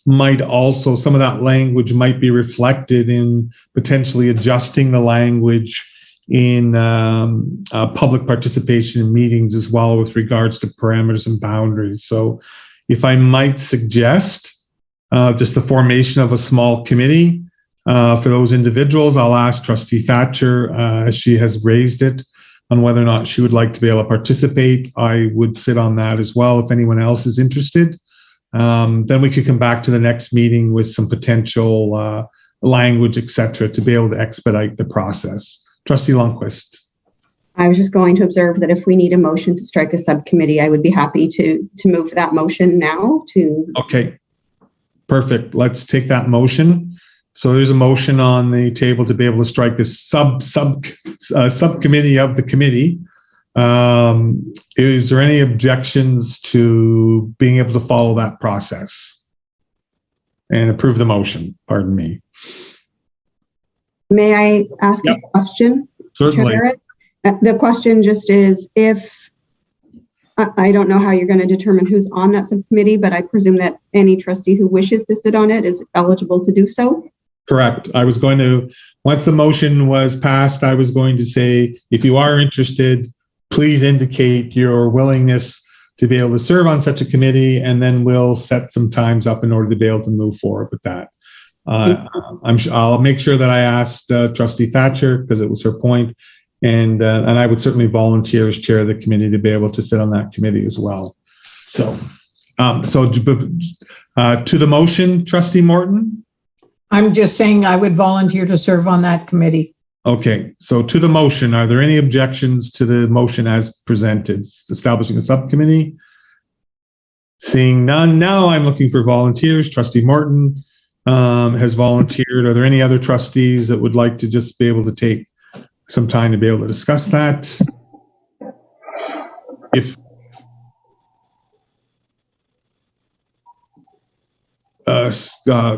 might also, some of that language might be reflected in potentially adjusting the language in public participation in meetings as well with regards to parameters and boundaries. So if I might suggest just the formation of a small committee for those individuals, I'll ask Trustee Thatcher, as she has raised it, on whether or not she would like to be able to participate. I would sit on that as well if anyone else is interested. Then we could come back to the next meeting with some potential language, etc., to be able to expedite the process. Trustee Lundquist. I was just going to observe that if we need a motion to strike a subcommittee, I would be happy to move that motion now to. Okay, perfect. Let's take that motion. So there's a motion on the table to be able to strike a subcommittee of the committee. Is there any objections to being able to follow that process and approve the motion? Pardon me. May I ask Yep. a question? Certainly. Chair Barrett? The question just is, if I don't know how you're going to determine who's on that subcommittee, but I presume that any trustee who wishes to sit on it is eligible to do so. Correct. I was going to, once the motion was passed, I was going to say, if you are interested, please indicate your willingness to be able to serve on such a committee, and then we'll set some times up in order to be able to move forward with that. I'll make sure that I asked Trustee Thatcher, because it was her point, and I would certainly volunteer as chair of the committee to be able to sit on that committee as well. So, to the motion, Trustee Morton. I'm just saying I would volunteer to serve on that committee. Okay, so to the motion, are there any objections to the motion as presented, establishing a subcommittee? Seeing none, now I'm looking for volunteers. Trustee Morton has volunteered. Are there any other trustees that would like to just be able to take some time to be able to discuss that? If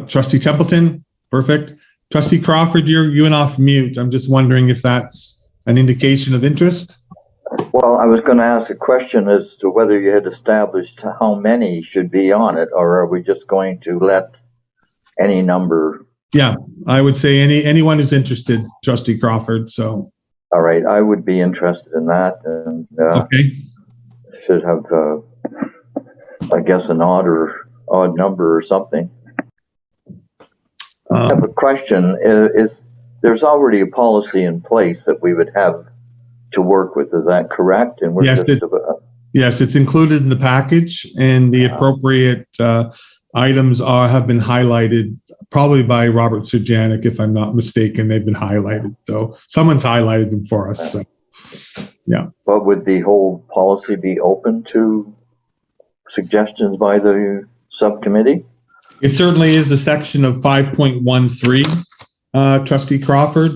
Trustee Templeton, perfect. Trustee Crawford, you went off mute. I'm just wondering if that's an indication of interest. Well, I was going to ask a question as to whether you had established how many should be on it, or are we just going to let any number? Yeah, I would say anyone who's interested, Trustee Crawford. So, all right, I would be interested in that, and okay, should have, I guess, an odd number or something. I have a question. There's already a policy in place that we would have to work with. Is that correct? And we're yes, it's included in the package, and the appropriate items have been highlighted, probably by Robert Surjanic, if I'm not mistaken. They've been highlighted, so someone's highlighted them for us. So, yeah. But would the whole policy be open to suggestions by the subcommittee? It certainly is the section of 5.13, Trustee Crawford.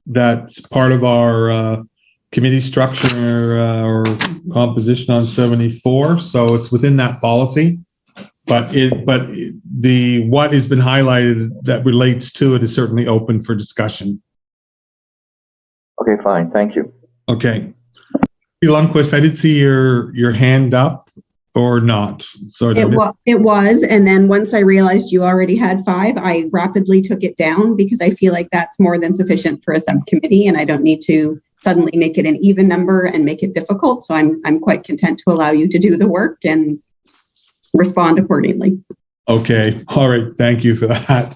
That's part of our committee structure or composition on 74. So it's within that policy. But what has been highlighted that relates to it is certainly open for discussion. Okay, fine. Thank you. Okay. Lundquist, I did see your hand up. Or not? So it was, and then once I realized you already had 5, I rapidly took it down because I feel like that's more than sufficient for a subcommittee, and I don't need to suddenly make it an even number and make it difficult. So I'm quite content to allow you to do the work and respond accordingly. Okay. All right. Thank you for that.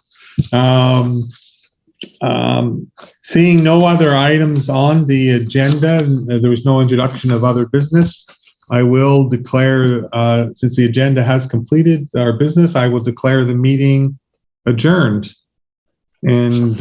Seeing no other items on the agenda, there was no introduction of other business. I will declare, since the agenda has completed our business, I will declare the meeting adjourned. And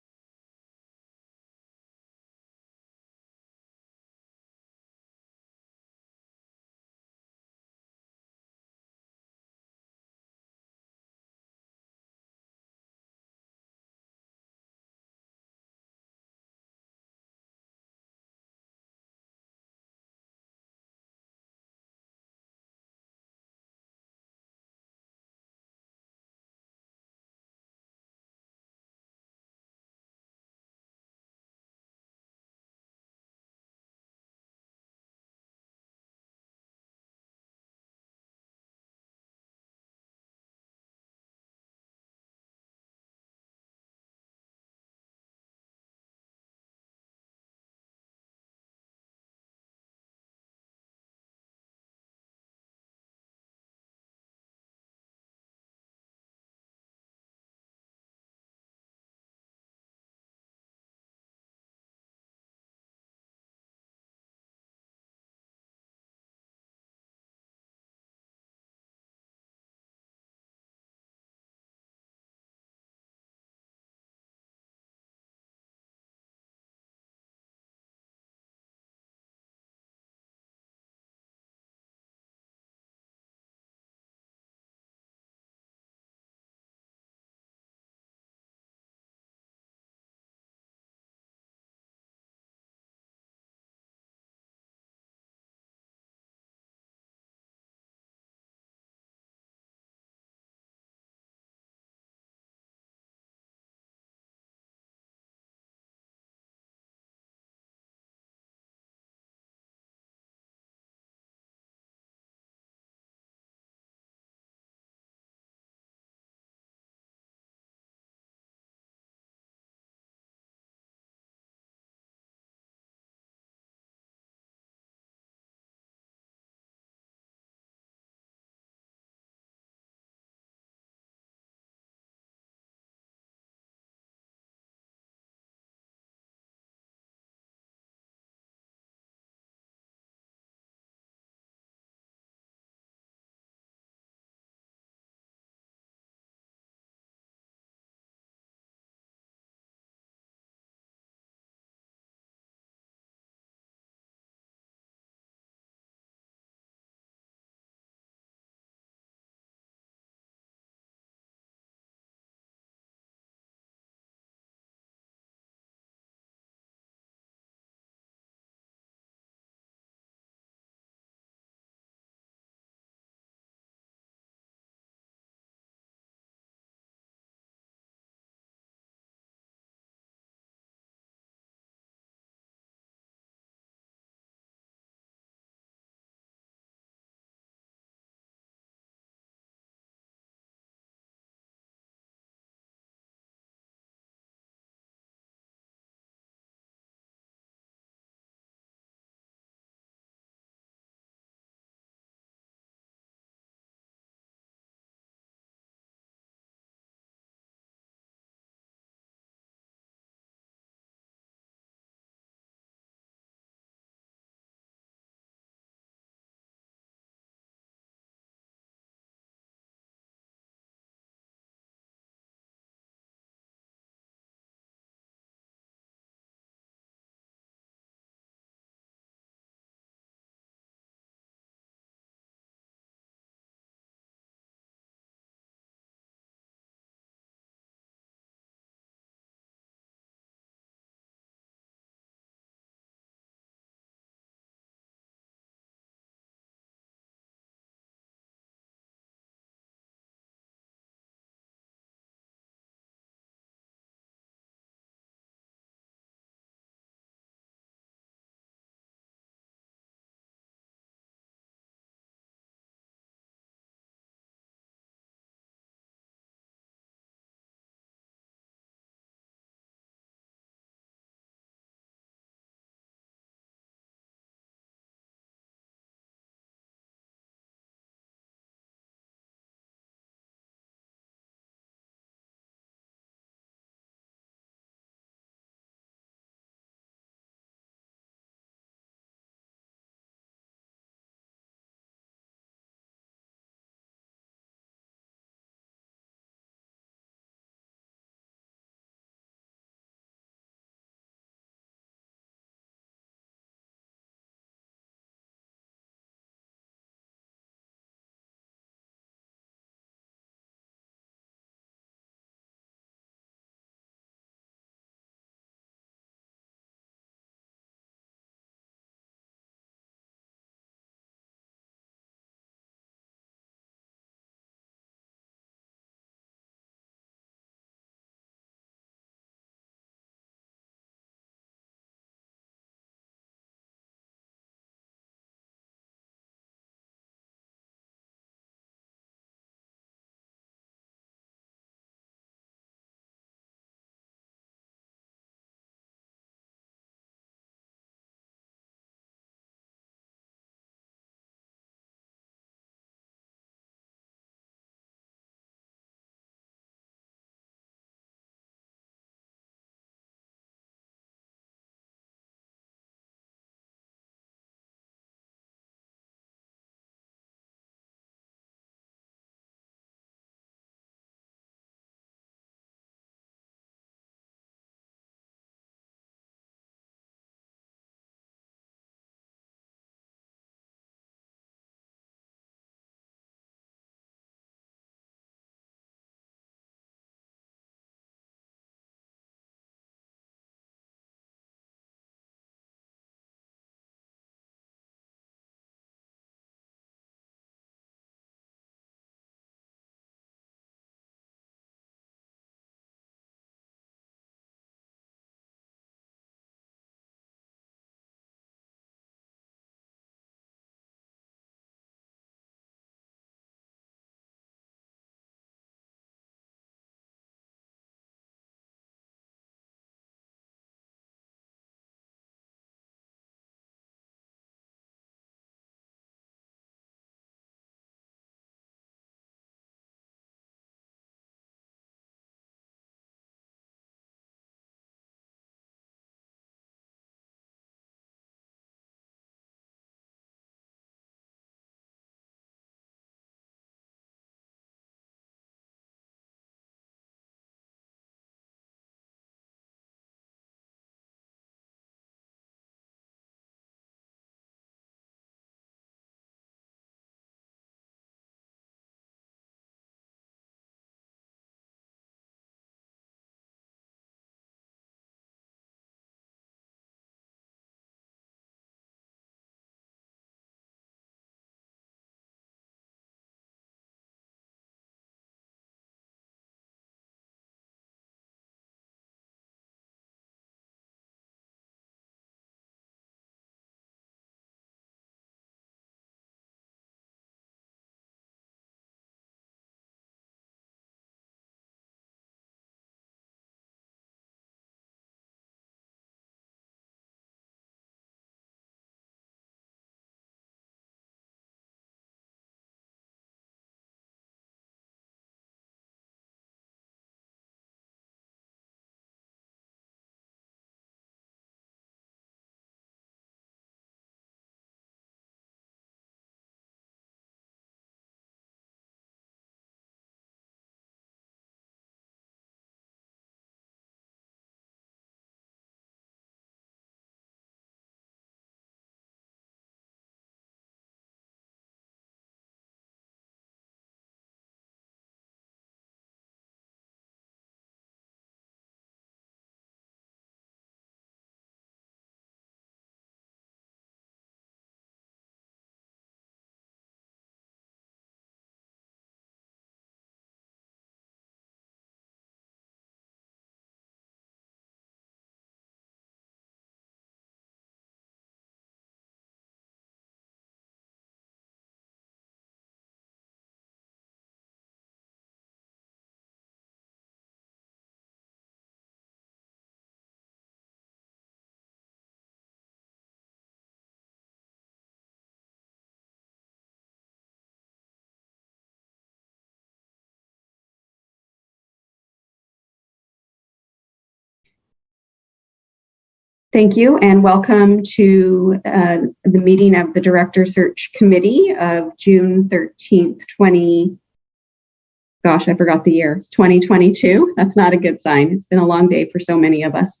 Thank you, and welcome to the meeting of the Director Search Committee of June 13th, 2022. That's not a good sign. It's been a long day for so many of us.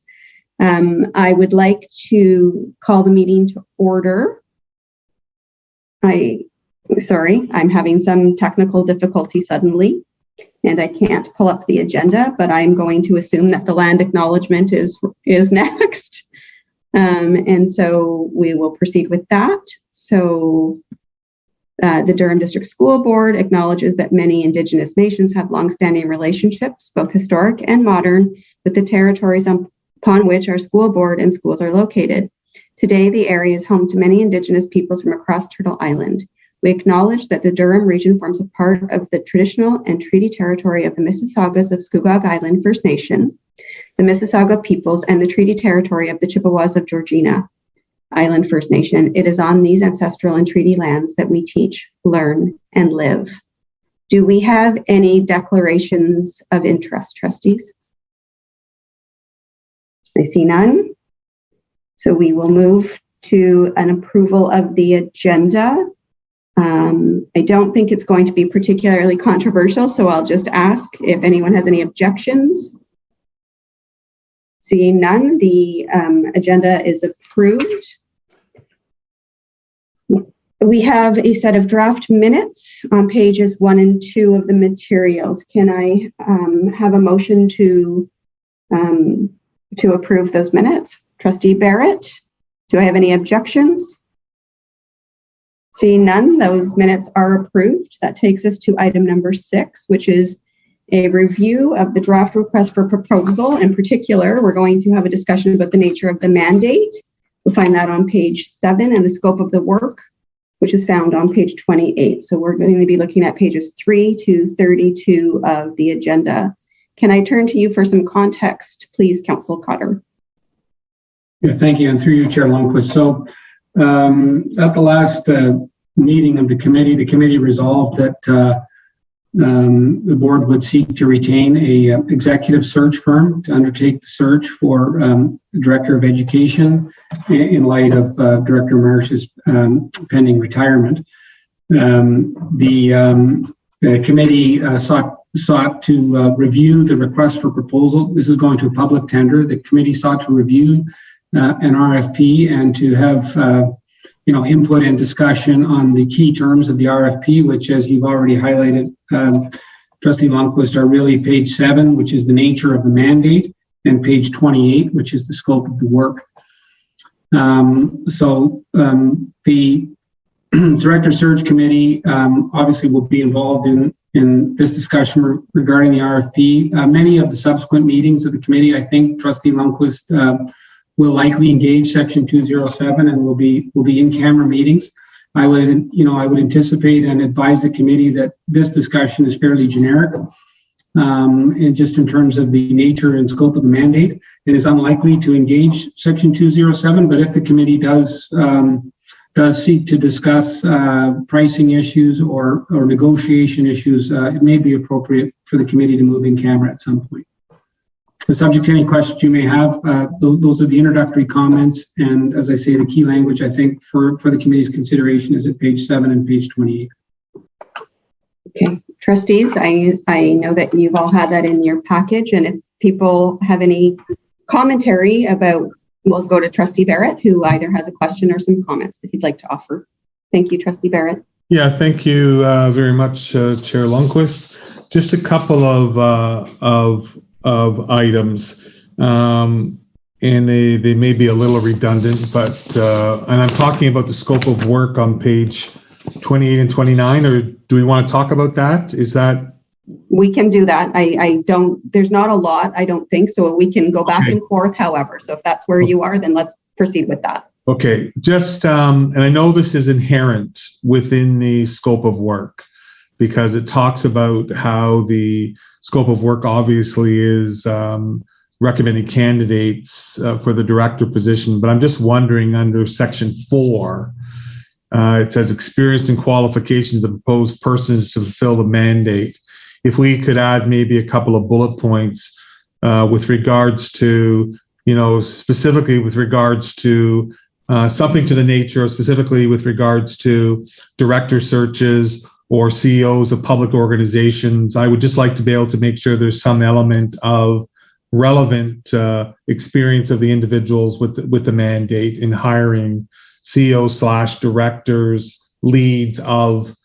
I would like to call the meeting to order. I'm having some technical difficulty suddenly, and I can't pull up the agenda, but I'm going to assume that the land acknowledgement is next. And so we will proceed with that. So the Durham District School Board acknowledges that many Indigenous nations have longstanding relationships, both historic and modern, with the territories upon which our school board and schools are located. Today, the area is home to many Indigenous peoples from across Turtle Island. We acknowledge that the Durham region forms a part of the traditional and treaty territory of the Mississaugas of Scugog Island First Nation, the Mississauga peoples, and the treaty territory of the Chippewas of Georgina Island First Nation. It is on these ancestral and treaty lands that we teach, learn, and live. Do we have any declarations of interest, trustees? I see none. So we will move to an approval of the agenda. I don't think it's going to be particularly controversial, so I'll just ask if anyone has any objections. Seeing none, the agenda is approved. We have a set of draft minutes on pages 1 and 2 of the materials. Can I have a motion to approve those minutes? Trustee Barrett, do I have any objections? Seeing none, those minutes are approved. That takes us to item number 6, which is a review of the draft request for proposal. In particular, we're going to have a discussion about the nature of the mandate. We'll find that on page 7, and the scope of the work, which is found on page 28. So we're going to be looking at pages 3 to 32 of the agenda. Can I turn to you for some context, please, Councillor Cotter? Yeah, thank you, and through you, Chair Lundquist. So at the last meeting of the committee resolved that the board would seek to retain a executive search firm to undertake the search for the Director of Education in light of Director Marsh's pending retirement. The committee sought to review the request for proposal. This is going to a public tender. The committee sought to review an RFP and to have input and discussion on the key terms of the RFP, which, as you've already highlighted, Trustee Lundquist, are really page 7, which is the nature of the mandate, and page 28, which is the scope of the work. The Director Search Committee obviously will be involved in this discussion regarding the RFP. Many of the subsequent meetings of the committee, I think Trustee Lundquist will likely engage Section 207 and will be in-camera meetings. I would anticipate and advise the committee that this discussion is fairly generic, and just in terms of the nature and scope of the mandate. It is unlikely to engage Section 207, but if the committee does seek to discuss pricing issues or negotiation issues, it may be appropriate for the committee to move in camera at some point. The subject to any questions you may have, those are the introductory comments. And as I say, the key language, I think, for the committee's consideration is at page 7 and page 28. Okay, trustees, I know that you've all had that in your package. And if people have any commentary about, we'll go to Trustee Barrett, who either has a question or some comments that he'd like to offer. Thank you, Trustee Barrett. Yeah, thank you very much, Chair Lundquist. Just a couple of items, and they may be a little redundant, but and I'm talking about the scope of work on page 28 and 29, or do we want to talk about that? Is that? We can do that. I don't, there's not a lot, I don't think, so we can go back and forth, however. So if that's where you are, then let's proceed with that. Okay, just, and I know this is inherent within the scope of work because it talks about how the scope of work obviously is recommending candidates for the director position, but I'm just wondering under section 4, it says experience and qualifications of proposed persons to fulfill the mandate. If we could add maybe a couple of bullet points with regards to specifically with regards to something to the nature of specifically with regards to director searches or CEOs of public organizations. I would just like to be able to make sure there's some element of relevant experience of the individuals with the mandate in hiring CEOs/directors, leads of,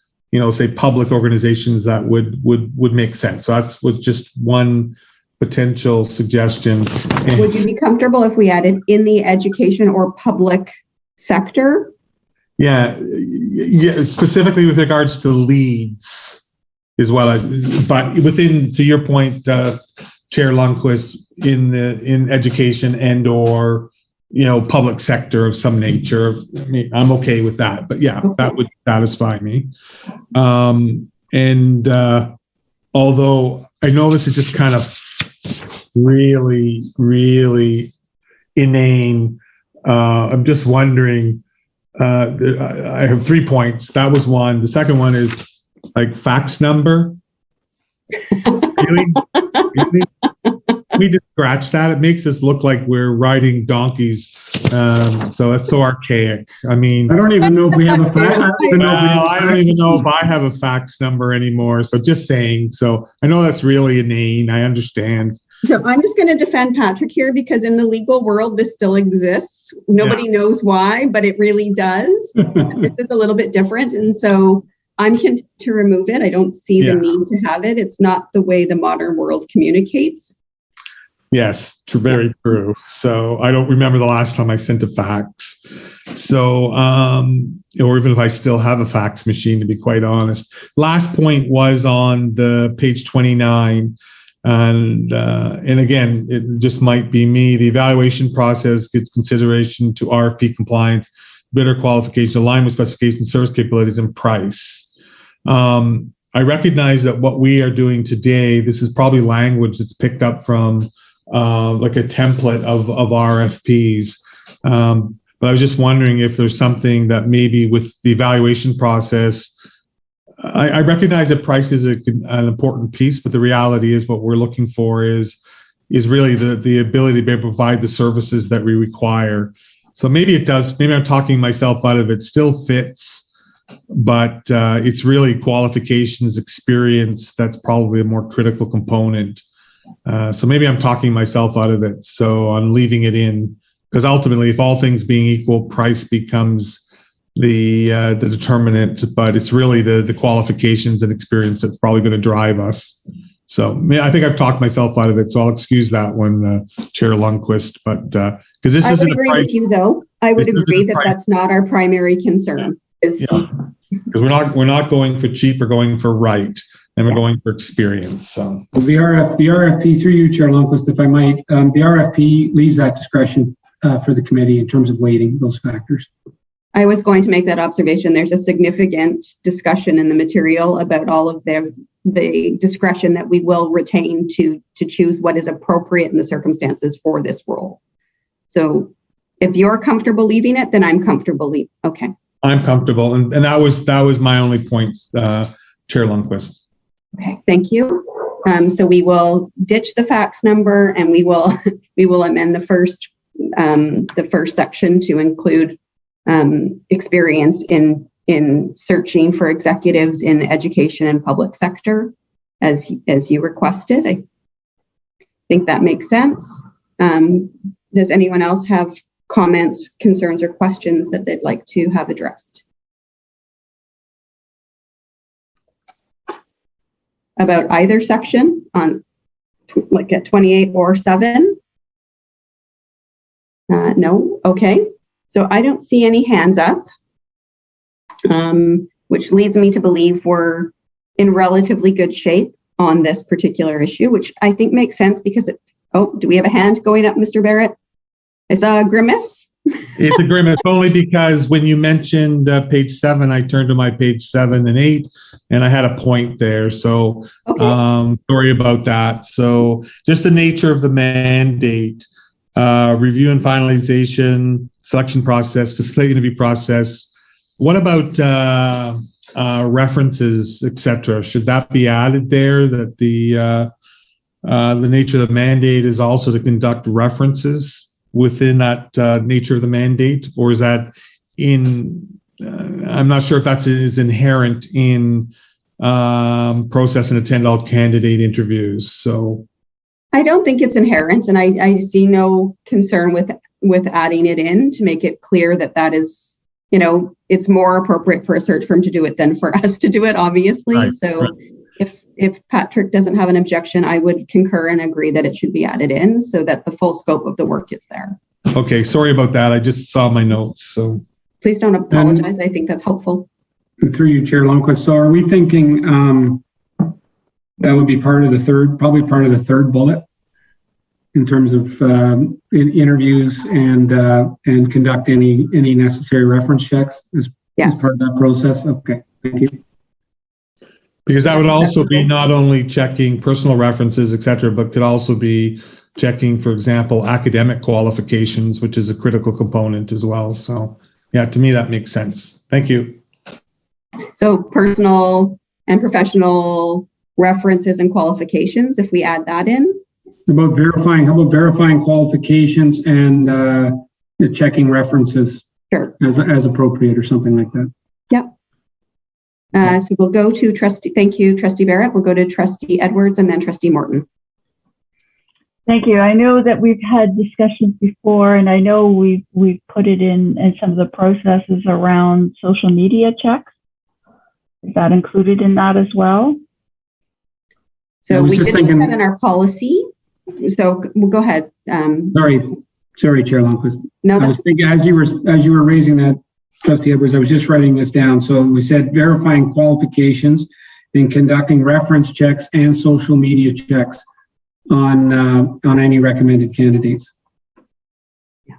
say public organizations that would make sense. So that's was just one potential suggestion. Would you be comfortable if we added in the education or public sector? Yeah, specifically with regards to leads as well, but within, to your point, Chair Lundquist, in education and or public sector of some nature. I mean, I'm okay with that, but yeah, okay. That would satisfy me. Although I know this is just kind of really, really inane, I'm just wondering. I have 3 points. That was one. The second one is like fax number. Really? We just scratch that. It makes us look like we're riding donkeys. So that's so archaic. I mean, I don't even know if we have a fax. I don't even know if I have a fax number anymore. So just saying. So I know that's really inane. I understand. So I'm just going to defend Patrick here because in the legal world, this still exists. Nobody knows why, but it really does. This is a little bit different. And so I'm content to remove it. I don't see the need to have it. It's not the way the modern world communicates. Yes, very true. So I don't remember the last time I sent a fax. So, or even if I still have a fax machine, to be quite honest. Last point was on the page 29. And again, it just might be me. The evaluation process gives consideration to RFP compliance, bidder qualification, aligned with specifications, service capabilities, and price. I recognize that what we are doing today, this is probably language that's picked up from like a template of RFPs. But I was just wondering if there's something that maybe with the evaluation process, I recognize that price is an important piece, but the reality is what we're looking for is really the ability to be able to provide the services that we require. So maybe it does, maybe I'm talking myself out of it, still fits, but it's really qualifications, experience, that's probably a more critical component. So maybe I'm talking myself out of it. So I'm leaving it in because ultimately, if all things being equal, price becomes the determinant, but it's really the qualifications and experience that's probably going to drive us. So I think I've talked myself out of it, so I'll excuse that one, Chair Lundquist. But because this I isn't would agree with you, though. I would agree that that's not our primary concern. Because we're not going for cheap, we're going for right, and we're going for experience. So the RFP through you, Chair Lundquist, if I might, the RFP leaves that discretion for the committee in terms of weighting those factors. I was going to make that observation. There's a significant discussion in the material about all of the discretion that we will retain to choose what is appropriate in the circumstances for this role. So if you're comfortable leaving it, then I'm comfortable leaving. Okay. I'm comfortable. And that was my only point, Chair Lundquist. Okay, thank you. So we will ditch the fax number and we will amend the first section to include experience in searching for executives in education and public sector as you requested. I think that makes sense. Does anyone else have comments, concerns, or questions that they'd like to have addressed about either section on like at 28 or 7? No? Okay. So I don't see any hands up, which leads me to believe we're in relatively good shape on this particular issue, which I think makes sense because do we have a hand going up, Mr. Barrett? I saw a grimace. It's a grimace only because when you mentioned page 7, I turned to my page 7 and 8, and I had a point there. So sorry about that. So just the nature of the mandate, review and finalization, selection process, facility interview process. What about references, etc.? Should that be added there? That the nature of the mandate is also to conduct references within that nature of the mandate, or is that in? I'm not sure if that is inherent in process and attend all candidate interviews. So I don't think it's inherent, and I see no concern with adding it in to make it clear that that is, it's more appropriate for a search firm to do it than for us to do it, obviously. Right, so right. If Patrick doesn't have an objection, I would concur and agree that it should be added in so that the full scope of the work is there. Okay, sorry about that. I just saw my notes. So please don't apologize. I think that's helpful. Through you, Chair Lundquist. So are we thinking that would be probably part of the third bullet in terms of interviews and conduct any necessary reference checks as part of that process? Okay, thank you. Because that would also be not only checking personal references, et cetera, but could also be checking, for example, academic qualifications, which is a critical component as well. So yeah, to me, that makes sense. Thank you. So personal and professional references and qualifications, if we add that in. How about verifying qualifications and checking references? Sure. As appropriate or something like that. Yep. So we'll go to thank you, Trustee Barrett. We'll go to Trustee Edwards and then Trustee Morton. Thank you. I know that we've had discussions before, and I know we've put it in some of the processes around social media checks. Is that included in that as well? So we did that in our policy. So we'll go ahead. Sorry, Chair Lundquist. No, I was thinking as you were raising that, Trustee Edwards, I was just writing this down. So we said verifying qualifications and conducting reference checks and social media checks on any recommended candidates. Yeah.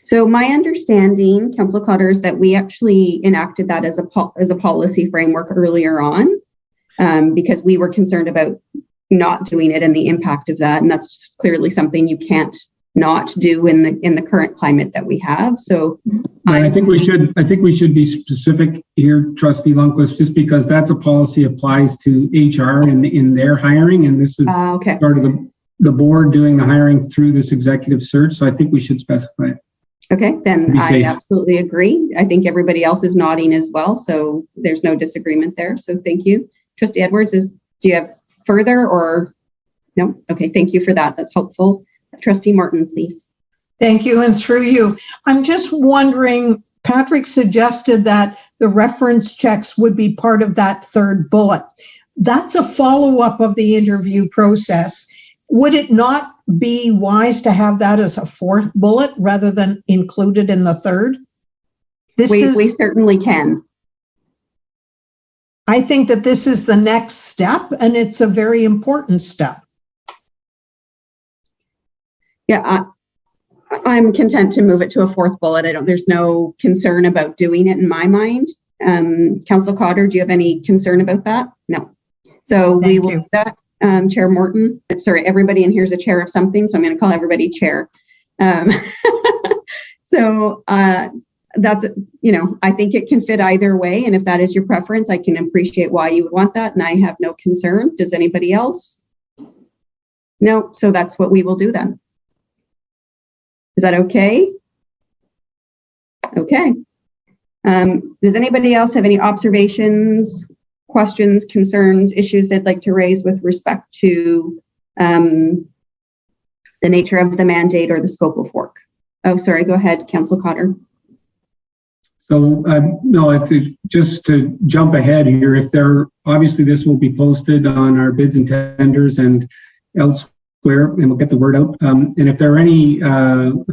So my understanding, Councillor Cotter, is that we actually enacted that as a policy framework earlier on because we were concerned about not doing it and the impact of that, and that's clearly something you can't not do in the current climate that we have. So I think we should be specific here, Trustee Lundquist, just because that's a policy applies to HR in their hiring, and this is part of the board doing the hiring through this executive search. So I think we should specify it. Okay, then I absolutely agree. I think everybody else is nodding as well, so there's no disagreement there. So thank you. Trustee Edwards, do you have further or no? Okay, thank you for that. That's helpful. Trustee Morton, please. Thank you, and through you. I'm just wondering, Patrick suggested that the reference checks would be part of that third bullet. That's a follow-up of the interview process. Would it not be wise to have that as a fourth bullet rather than included in the third? We certainly can. I think that this is the next step, and it's a very important step. Yeah, I'm content to move it to a fourth bullet. There's no concern about doing it in my mind. Councillor Cotter, do you have any concern about that? No. So we will do that. Chair Morton, sorry, everybody in here is a chair of something, so I'm going to call everybody chair. So that's, I think it can fit either way. And if that is your preference, I can appreciate why you would want that. And I have no concern. Does anybody else? No. So that's what we will do then. Is that okay? Okay. Does anybody else have any observations, questions, concerns, issues they'd like to raise with respect to the nature of the mandate or the scope of work? Oh, sorry. Go ahead, Councillor Cotter. So no, it's just to jump ahead here. Obviously this will be posted on our bids and tenders and elsewhere, and we'll get the word out. And if there are any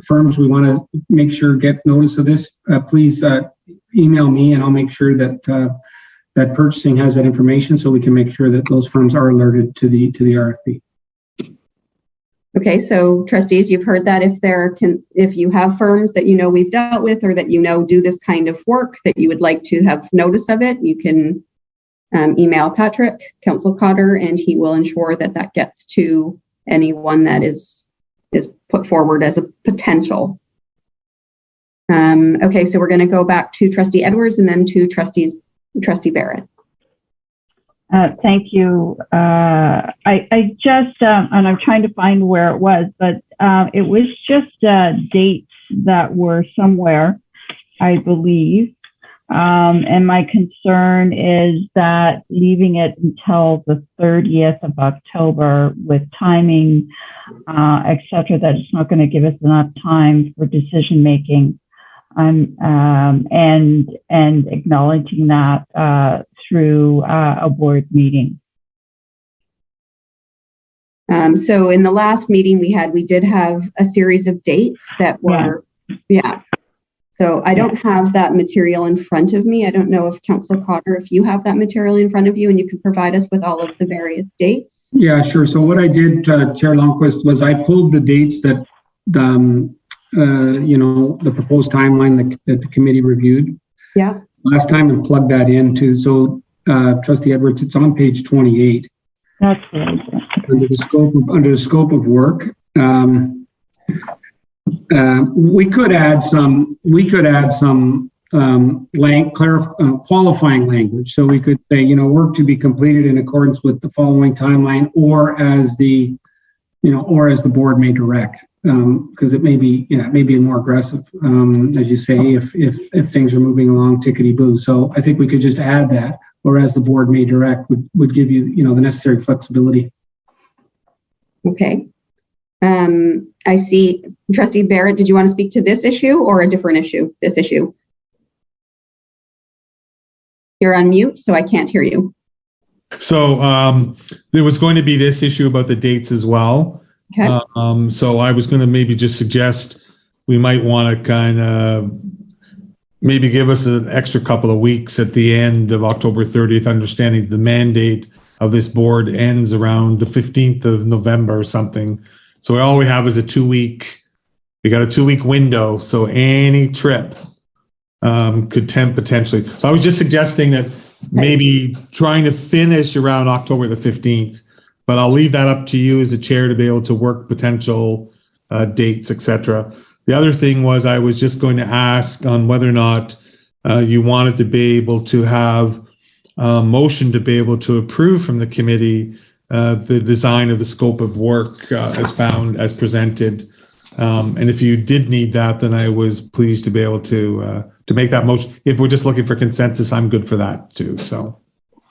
firms we want to make sure get notice of this, please email me, and I'll make sure that that purchasing has that information, so we can make sure that those firms are alerted to the RFP. Okay, so trustees, you've heard that. If you have firms that we've dealt with, or that do this kind of work, that you would like to have notice of it, you can email Patrick, Councillor Cotter, and he will ensure that that gets to anyone that is put forward as a potential. Okay, so we're going to go back to Trustee Edwards and then to Trustee Barrett. Thank you. I just, and I'm trying to find where it was, but it was just dates that were somewhere, I believe. And my concern is that leaving it until the 30th of October with timing, et cetera, that it's not going to give us enough time for decision making. And acknowledging that through a board meeting. So in the last meeting we did have a series of dates that were, yeah. So I don't have that material in front of me. I don't know if Councillor Cotter, if you have that material in front of you and you can provide us with all of the various dates. Yeah, sure. So what I did, Chair Lundquist, was I pulled the dates that, the proposed timeline that the committee reviewed. Yeah. Last time and plugged that into. So, Trustee Edwards, it's on page 28. That's right. Under the scope of work. We could add some qualifying language. So we could say, work to be completed in accordance with the following timeline, or as the board may direct, because it may be more aggressive, as you say, if things are moving along tickety-boo. So I think we could just add that, or as the board may direct, would give you, the necessary flexibility. Okay. I see Trustee Barrett, did you want to speak to this issue or a different issue? This issue. You're on mute, so I can't hear you. So there was going to be this issue about the dates as well. Okay. So I was going to maybe just suggest we might want to kind of maybe give us an extra couple of weeks at the end of October 30th, understanding the mandate of this board ends around the 15th of November or something. So all we have is we got a 2-week window. So any trip could potentially. So I was just suggesting that maybe trying to finish around October the 15th, but I'll leave that up to you as a chair to be able to work potential dates, etc. The other thing was I was just going to ask on whether or not you wanted to be able to have a motion to be able to approve from the committee the design of the scope of work as presented. And if you did need that, then I was pleased to be able to make that motion. If we're just looking for consensus, I'm good for that too. So.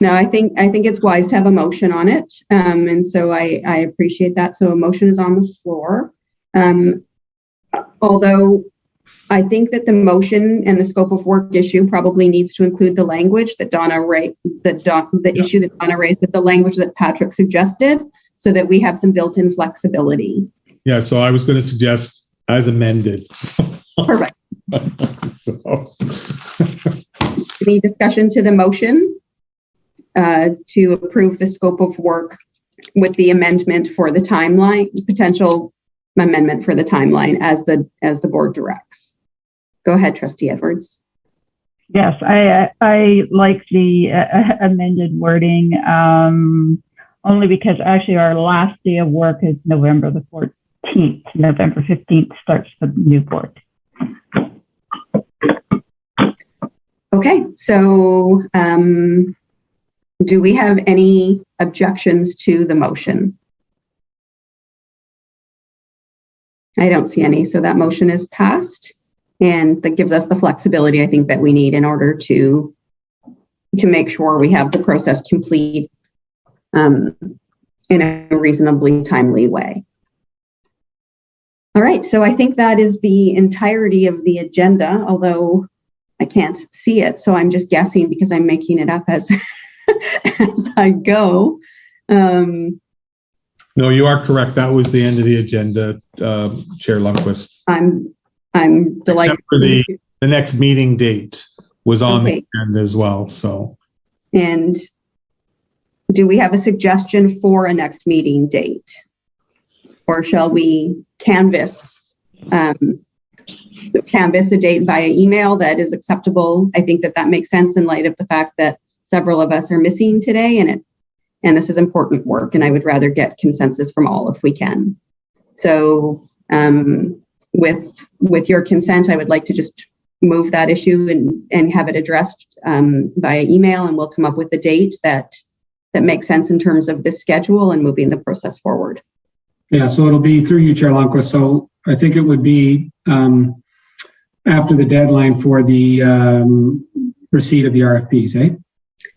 No, I think it's wise to have a motion on it. And so I appreciate that. So a motion is on the floor. Although I think that the motion and the scope of work issue probably needs to include the language that Donna raised, the issue that Donna raised with the language that Patrick suggested, so that we have some built-in flexibility. Yeah, so I was going to suggest as amended. Perfect. So. Any discussion to the motion to approve the scope of work with the amendment for the timeline, potential amendment for the timeline as the board directs? Go ahead, Trustee Edwards. Yes, I like the amended wording, only because actually our last day of work is November the 14th. November 15th starts the new board. Okay, so do we have any objections to the motion? I don't see any, so that motion is passed. And that gives us the flexibility I think that we need in order to make sure we have the process complete in a reasonably timely way. All right, so I think that is the entirety of the agenda, although I can't see it, so I'm just guessing because I'm making it up as as I go. No, you are correct. That was the end of the agenda, Chair Lundquist. I'm delighted. Except for the next meeting date was on the agenda as well. So. And do we have a suggestion for a next meeting date, or shall we canvass a date via email that is acceptable? I think that makes sense in light of the fact that several of us are missing today, and this is important work, and I would rather get consensus from all if we can. So. With your consent, I would like to just move that issue and have it addressed via email, and we'll come up with a date that makes sense in terms of the schedule and moving the process forward. Yeah, so it'll be through you, Chair Lundquist. So I think it would be after the deadline for the receipt of the RFPs, eh?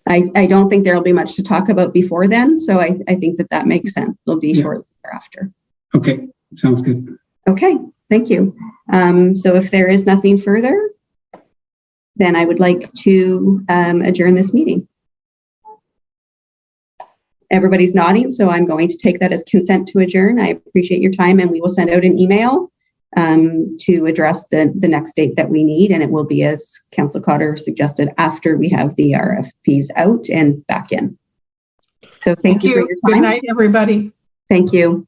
I don't think there'll be much to talk about before then, so I think that makes sense. It'll be shortly thereafter. Okay, sounds good. Okay, thank you. So if there is nothing further, then I would like to adjourn this meeting. Everybody's nodding, so I'm going to take that as consent to adjourn. I appreciate your time, and we will send out an email to address the next date that we need, and it will be, as Councillor Cotter suggested, after we have the RFPs out and back in. So thank you for your time. Good night, everybody. Thank you.